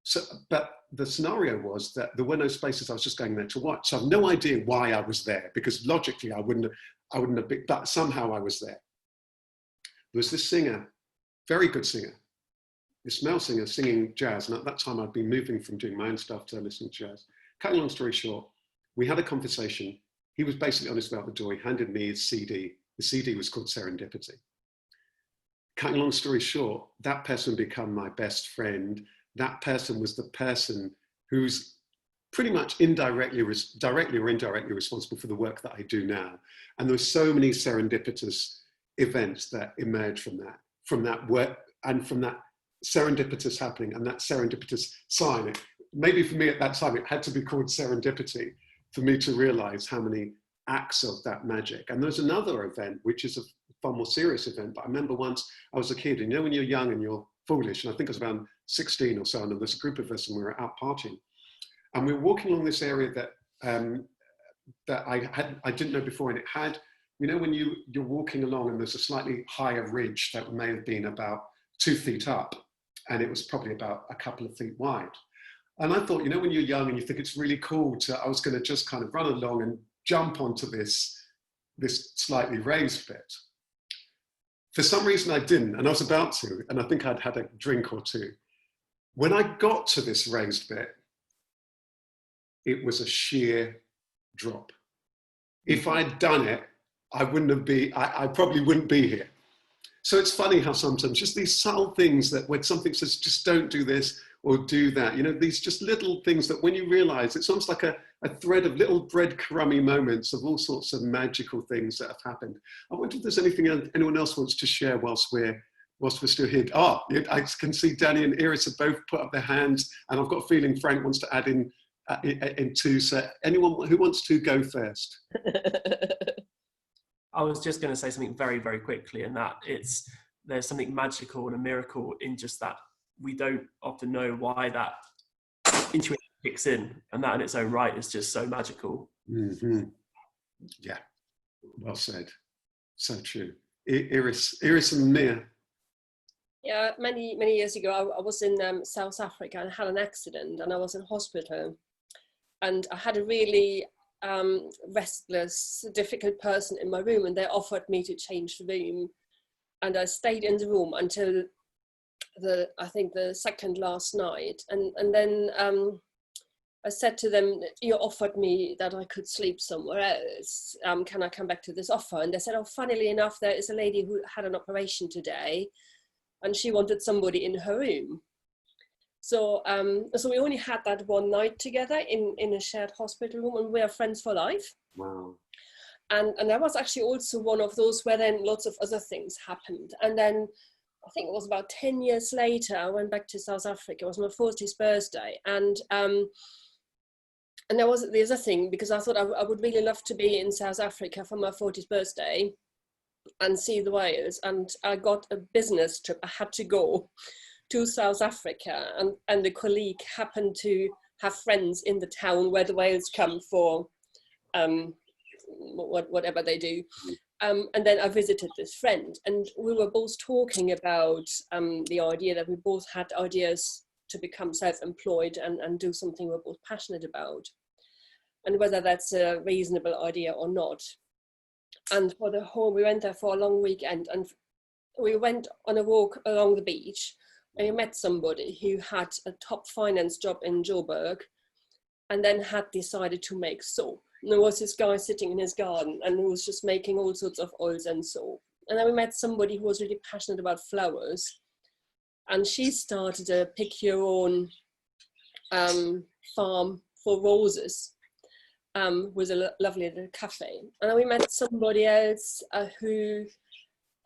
So, but the scenario was that there were no spaces. I was just going there to watch. So I have no idea why I was there, because logically I wouldn't have been, but somehow I was there. There was this singer, very good singer, this male singer singing jazz. And at that time I'd been moving from doing my own stuff to listening to jazz. Cutting long story short, we had a conversation. He was basically on his way out the door. He handed me his CD. The CD was called Serendipity. Cutting long story short, that person became my best friend. That person was the person who's pretty much directly or indirectly responsible for the work that I do now. And there were so many serendipitous events that emerged from that work, and from that serendipitous happening and that serendipitous sign. Maybe for me at that time, it had to be called serendipity for me to realize how many acts of that magic. And there's another event, which is a far more serious event. But I remember once I was a kid, and you know, when you're young and you're foolish, and I think I was around 16 or so, and there was a group of us and we were out partying. And we were walking along this area that I didn't know before. And it had, you know, when you're walking along and there's a slightly higher ridge that may have been about 2 feet up, and it was probably about a couple of feet wide. And I thought, you know, when you're young and you think it's really cool I was going to just kind of run along and jump onto this slightly raised bit. For some reason I didn't, and I was about to, and I think I'd had a drink or two. When I got to this raised bit, it was a sheer drop. If I'd done it, I probably wouldn't be here. So it's funny how sometimes just these subtle things that when something says, just don't do this or do that, you know, these just little things that when you realize, it's almost like a thread of little breadcrumby moments of all sorts of magical things that have happened. I wonder if there's anything anyone else wants to share whilst we're still here. I can see Danny and Iris have both put up their hands, and I've got a feeling Frank wants to add in too. So anyone who wants to go first? I was just going to say something very, very quickly, and that there's something magical and a miracle in just that we don't often know why that intuition kicks in, and that in its own right is just so magical. Mm-hmm. Yeah, well said. So true. Iris and Mia. Yeah, many years ago, I was in South Africa and had an accident, and I was in hospital, and I had a really restless, difficult person in my room, and they offered me to change the room, and I stayed in the room until I think the second last night, and then I said to them, you offered me that I could sleep somewhere else, can I come back to this offer? And they said, oh, funnily enough, there is a lady who had an operation today, and she wanted somebody in her room. So we only had that one night together in a shared hospital room, and we are friends for life. Wow. And that was actually also one of those where then lots of other things happened. And then I think it was about 10 years later, I went back to South Africa. It was my 40th birthday. And there was the other thing, because I thought I would really love to be in South Africa for my 40th birthday. and see the whales. And I got a business trip. I had to go to South Africa, and the colleague happened to have friends in the town where the whales come for whatever they do. And then I visited this friend, and we were both talking about the idea that we both had ideas to become self-employed and do something we're both passionate about, and whether that's a reasonable idea or not. And we went there for a long weekend, and we went on a walk along the beach, and we met somebody who had a top finance job in Joburg, and then had decided to make soap. And there was this guy sitting in his garden, and he was just making all sorts of oils and soap. And then we met somebody who was really passionate about flowers, and she started a pick your own farm for roses, with a lovely little cafe. And then we met somebody else who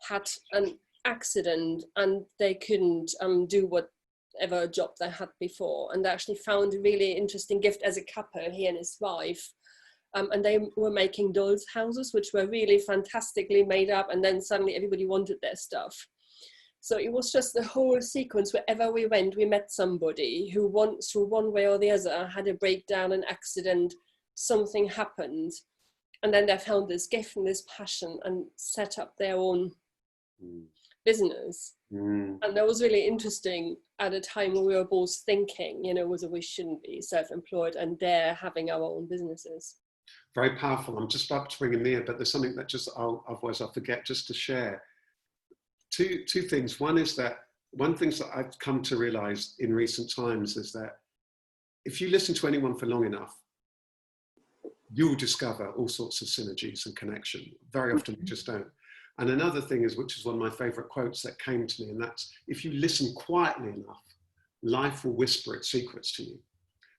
had an accident, and they couldn't do whatever job they had before, and they actually found a really interesting gift as a couple, he and his wife. And they were making dolls' houses, which were really fantastically made up, and then suddenly everybody wanted their stuff. So it was just the whole sequence. Wherever we went, we met somebody who through one way or the other had a breakdown, an accident, something happened, and then they found this gift and this passion and set up their own business. And that was really interesting at a time when we were both thinking, whether we shouldn't be self-employed and dare having our own businesses. Very powerful. I'm just about to bring him near, but there's something that otherwise I'll forget just to share. Two things. One is that things that I've come to realize in recent times is that if you listen to anyone for long enough, you'll discover all sorts of synergies and connection. Very often you just don't. And another thing is, which is one of my favorite quotes that came to me, and that's, if you listen quietly enough, life will whisper its secrets to you.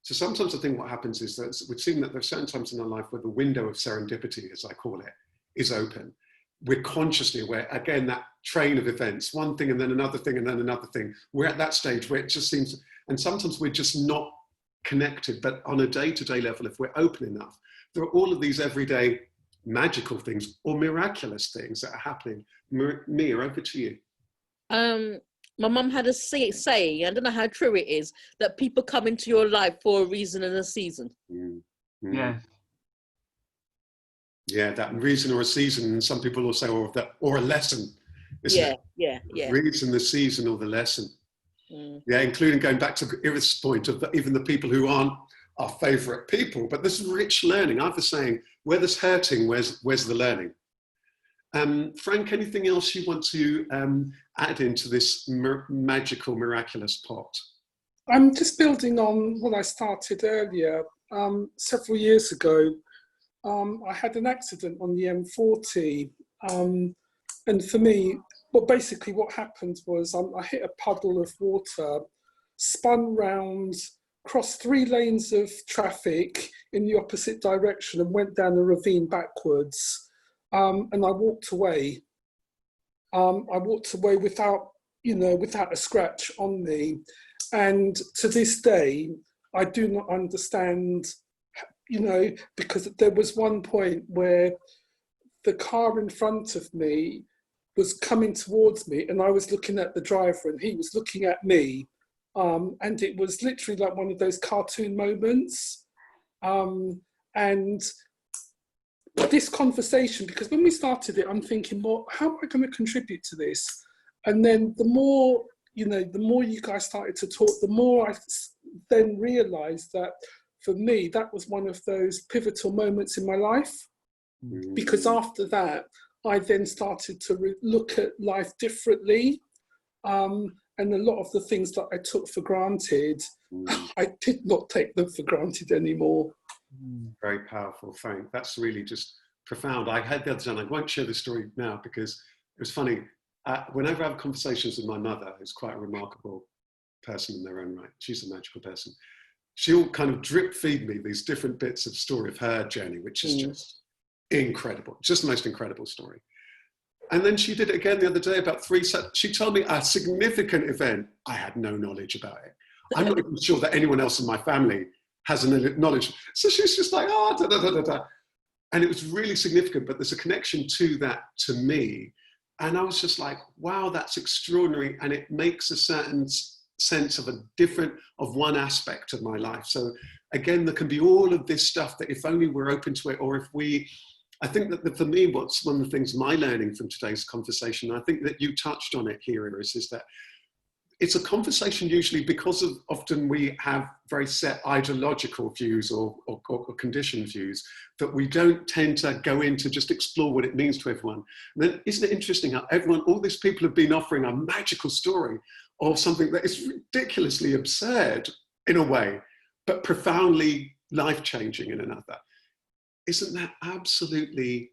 So sometimes I think what happens is that we've seen that there are certain times in our life where the window of serendipity, as I call it, is open. We're consciously aware, again, that train of events, one thing and then another thing and then another thing. We're at that stage where it just seems, and sometimes we're just not connected, but on a day-to-day level, if we're open enough, there are all of these everyday magical things or miraculous things that are happening. Mia, over to you. My mum had a saying, I don't know how true it is, that people come into your life for a reason and a season. Yes. Yeah, that reason or a season, and some people will say, or a lesson. Yeah. Reason, the season, or the lesson. Yeah, including going back to Griffiths' point of even the people who aren't our favourite people, but this rich learning. I was saying, where there's hurting, where's the learning? Frank, anything else you want to add into this magical, miraculous pot? I'm just building on what I started earlier. Several years ago, I had an accident on the M40. And for me, basically what happened was I hit a puddle of water, spun round, crossed 3 lanes of traffic in the opposite direction and went down a ravine backwards. And I walked away. Without a scratch on me. And to this day, I do not understand, because there was one point where the car in front of me was coming towards me, and I was looking at the driver and he was looking at me. And it was literally like one of those cartoon moments. And this conversation, because when we started it, I'm thinking, well, how am I going to contribute to this? And then the more you guys started to talk, the more I then realized that for me, that was one of those pivotal moments in my life. Because after that, I then started to look at life differently. And a lot of the things that I took for granted, I did not take them for granted anymore. Very powerful, Frank. That's really just profound. I had the other time, I won't share the story now because it was funny. Whenever I have conversations with my mother, who's quite a remarkable person in their own right, she's a magical person, she'll kind of drip feed me these different bits of story of her journey, which is just incredible, just the most incredible story. And then she did it again the other day about she told me a significant event. I had no knowledge about it. I'm not even sure that anyone else in my family has any knowledge. So she's just like, da, da, da, da, da. And it was really significant, but there's a connection to that to me. And I was just like, wow, that's extraordinary. And it makes a certain sense of one aspect of my life. So again, there can be all of this stuff that if only we're open to it, or if I think that for me, what's one of the things my learning from today's conversation, I think that you touched on it here, Iris, is that it's a conversation usually because of often we have very set ideological views or conditioned views that we don't tend to go in to just explore what it means to everyone. And then isn't it interesting how all these people have been offering a magical story of something that is ridiculously absurd in a way, but profoundly life-changing in another. Isn't that absolutely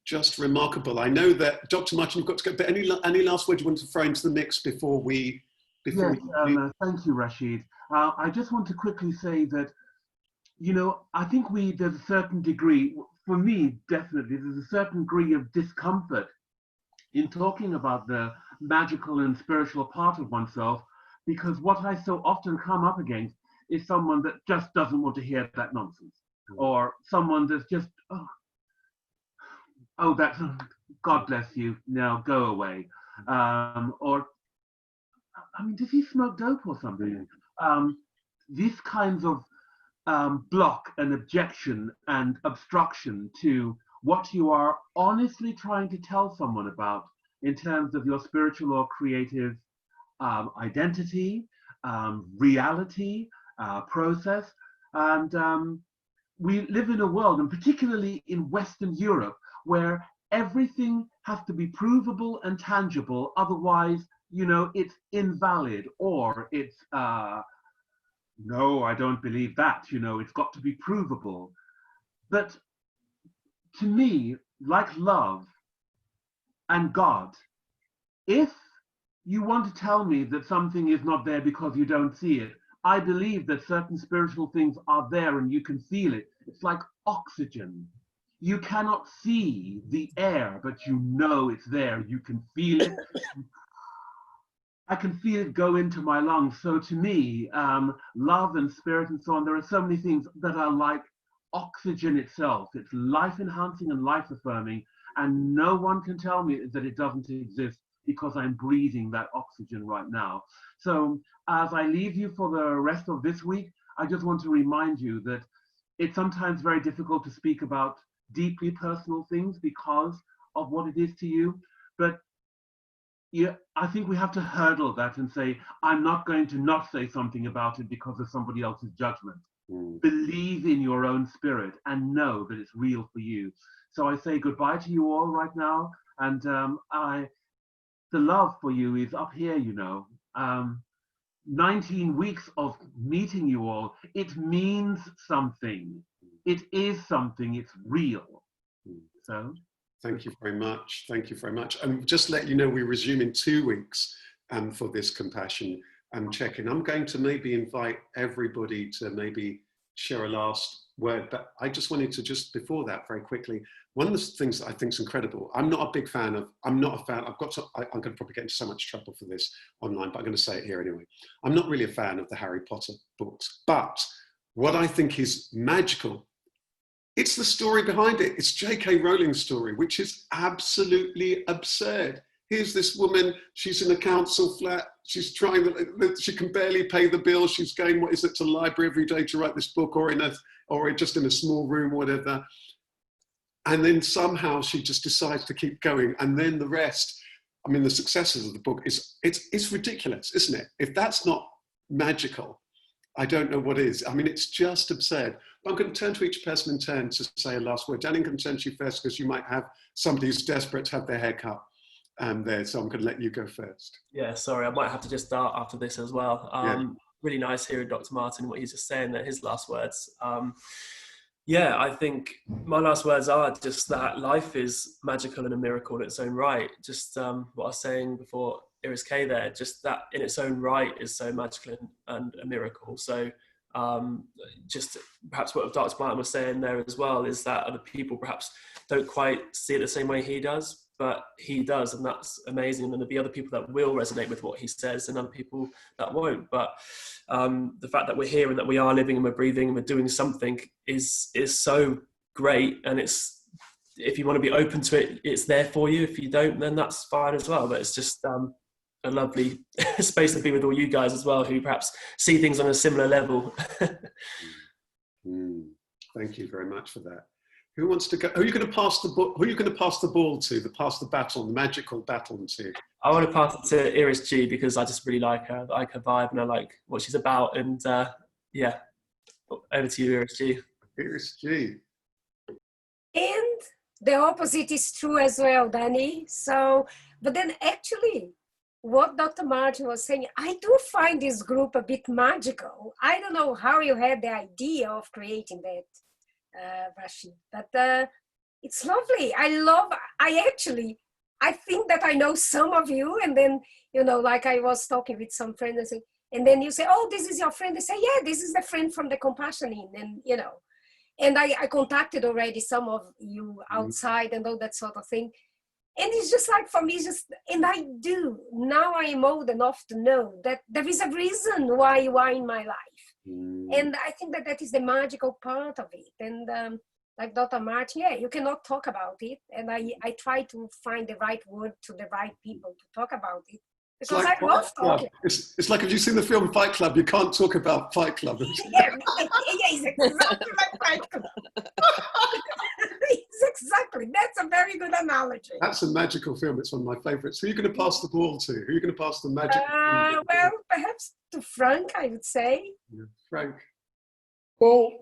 just remarkable? I know that Dr. Martin, you've got to go, but any last word you want to throw into the mix before we... Thank you, Rasheed. I just want to quickly say that, I think there's a certain degree, for me, definitely, there's a certain degree of discomfort in talking about the magical and spiritual part of oneself, because what I so often come up against is someone that just doesn't want to hear that nonsense, or someone that's just, oh, that's, God bless you, now go away. Or, I mean, does he smoke dope or something? These kinds of block and objection and obstruction to what you are honestly trying to tell someone about in terms of your spiritual or creative identity, reality, process. And we live in a world, and particularly in Western Europe, where everything has to be provable and tangible, otherwise, it's invalid, or it's, no, I don't believe that, it's got to be provable. But to me, like love and God, if you want to tell me that something is not there because you don't see it, I believe that certain spiritual things are there and you can feel it. It's like oxygen. You cannot see the air, but you know it's there. You can feel it. I can feel it go into my lungs. So to me, love and spirit and so on, there are so many things that are like oxygen itself. It's life enhancing and life affirming. And no one can tell me that it doesn't exist because I'm breathing that oxygen right now. So as I leave you for the rest of this week, I just want to remind you that it's sometimes very difficult to speak about deeply personal things because of what it is to you. But yeah, I think we have to hurdle that and say, I'm not going to not say something about it because of somebody else's judgment. Believe in your own spirit and know that it's real for you. So I say goodbye to you all right now. And the love for you is up here, 19 weeks of meeting you all, it means something. It is something, it's real. So. Thank you very much. Thank you very much. And just let you know, we resume in 2 weeks for this compassion check-in. I'm going to maybe invite everybody to maybe share a last word, but I just wanted to before that very quickly, one of the things that I think is incredible, I'm not a fan, I'm going to probably get into so much trouble for this online, but I'm going to say it here anyway. I'm not really a fan of the Harry Potter books, but what I think is magical, it's the story behind it. It's J.K. Rowling's story, which is absolutely absurd. Here's this woman, she's in a council flat, she's she can barely pay the bill, she's going, to the library every day to write this book, or just in a small room, whatever. And then somehow she just decides to keep going. And then the rest, the successes of the book, it's ridiculous, isn't it? If that's not magical, I don't know what is. It's just absurd. But I'm going to turn to each person in turn to say a last word. Danny, I'm going to turn to you first because you might have somebody who's desperate to have their hair cut there. So I'm going to let you go first. Yeah, sorry, I might have to just start after this as well. Really nice hearing Dr. Martin, what he's just saying there, his last words. Yeah, I think my last words are just that life is magical and a miracle in its own right. Just what I was saying before, Iris K there, just that in its own right is so magical and a miracle. So just perhaps what Dr. Martin was saying there as well is that other people perhaps don't quite see it the same way he does, but he does, and that's amazing. And there'll be other people that will resonate with what he says and other people that won't. But the fact that we're here and that we are living and we're breathing and we're doing something is so great. And it's, if you want to be open to it, it's there for you. If you don't, then that's fine as well. But it's just a lovely space to be with all you guys as well, who perhaps see things on a similar level. Thank you very much for that. Who wants to go? Who are you going to pass the ball? Who are you going to pass the ball to? Pass the baton, the magical baton to? I want to pass it to Iris G, because I just really like her vibe, and I like what she's about. And yeah, over to you, Iris G. Iris G. And the opposite is true as well, Danny. So, but then actually, what Dr. Martin was saying, I do find this group a bit magical. I don't know how you had the idea of creating that, Rasheed, but it's lovely. I think that I know some of you, and then, you know, like I was talking with some friends, and then you say, oh, this is your friend. They say, yeah, this is the friend from the Compassion Inn, and, you know, and I contacted already some of you outside and all that sort of thing. And it's just like, for me, and I do, now I am old enough to know that there is a reason why you are in my life. And I think that is the magical part of it. And like Dr. Martin, yeah, you cannot talk about it. And I try to find the right word to the right people to talk about it. Because I love talking. It's like, have you seen the film Fight Club? You can't talk about Fight Club. Yeah, it's exactly like Fight Club. Exactly. That's a very good analogy. That's a magical film. It's one of my favourites. Who are you going to pass the ball to? Who are you going to pass the magic? Well, perhaps to Frank, I would say. Yeah. Frank. Well,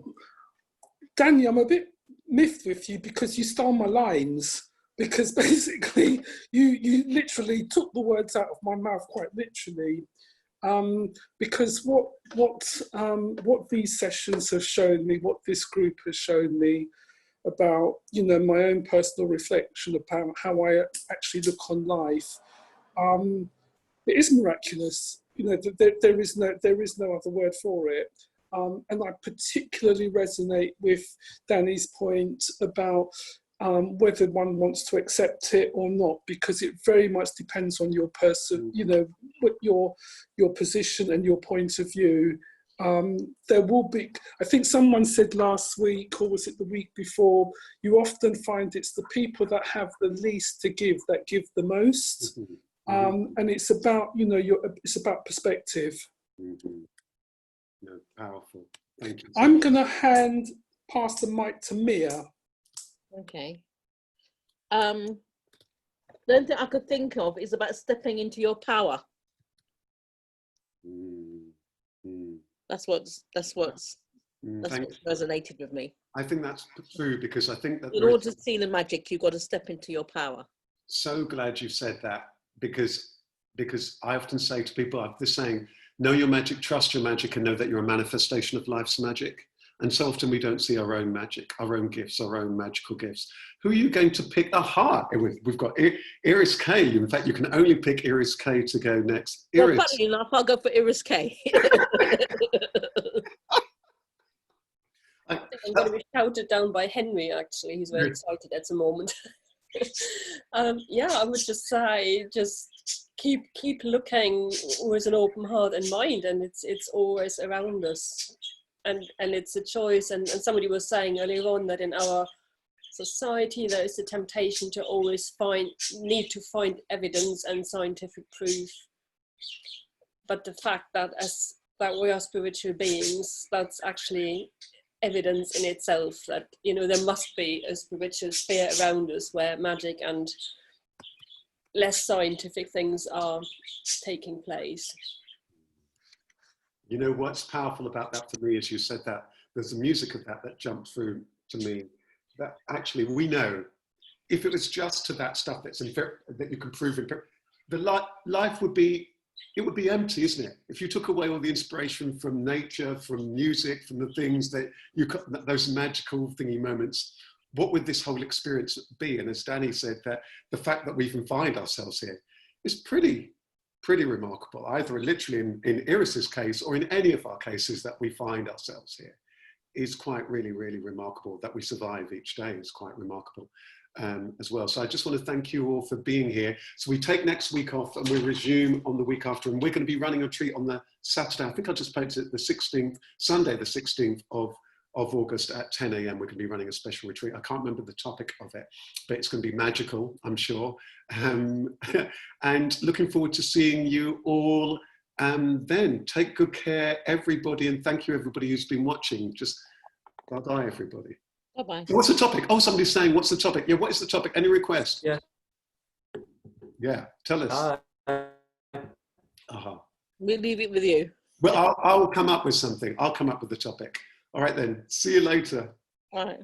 Danny, I'm a bit miffed with you because you stole my lines. Because basically, you literally took the words out of my mouth, quite literally. Because what these sessions have shown me, what this group has shown me about, you know, my own personal reflection about how I actually look on life, it is miraculous. You know, there is no other word for it. And I particularly resonate with Danny's point about whether one wants to accept it or not, because it very much depends on your person, you know, what your position and your point of view. There will be, I think someone said last week, or was it the week before, you often find it's the people that have the least to give that give the most. And it's about, you know, it's about perspective. No, powerful. Thank you. I'm going to pass the mic to Mia. Okay. The only thing I could think of is about stepping into your power. That's what's resonated with me. I think that's true, because I think that in order to see the magic, you've got to step into your power. So glad you said that, because I often say to people, I have this saying, know your magic, trust your magic, and know that you're a manifestation of life's magic. And so often we don't see our own magic, our own gifts, our own magical gifts. Who are you going to pick? Aha! We've got Iris K. In fact, you can only pick Iris K to go next. Iris. Well, funny enough, I'll go for Iris K. I think I'm going to be shouted down by Henry, actually. He's very excited at the moment. Yeah, I would just say, just keep looking with an open heart and mind, and it's always around us. And it's a choice, and somebody was saying earlier on that in our society there is a temptation to always need to find evidence and scientific proof. But the fact that we are spiritual beings, that's actually evidence in itself that, you know, there must be a spiritual sphere around us where magic and less scientific things are taking place. You know what's powerful about that for me, as you said that, there's the music of that jumped through to me, that actually we know if it was just to that stuff that you can prove, life would be empty, isn't it? If you took away all the inspiration from nature, from music, from the things that those magical thingy moments, what would this whole experience be? And as Danny said, that the fact that we even find ourselves here is pretty remarkable, either literally in Iris's case or in any of our cases that we find ourselves here, is quite really remarkable. That we survive each day is quite remarkable as well. So I just want to thank you all for being here. So we take next week off and we resume on the week after, and we're going to be running a retreat on the Saturday. I think I just posted it, the 16th, Sunday the 16th of of August at 10 a.m. We're going to be running a special retreat. I can't remember the topic of it, but it's going to be magical, I'm sure. And looking forward to seeing you all then. Take good care, everybody, and thank you, everybody who's been watching. Just bye-bye, everybody. Bye-bye. What's the topic? Oh, somebody's saying, what's the topic? Yeah, what is the topic? Any request? Yeah. Yeah, tell us. We'll leave it with you. Well, I'll come up with something. I'll come up with the topic. All right then. See you later. All right.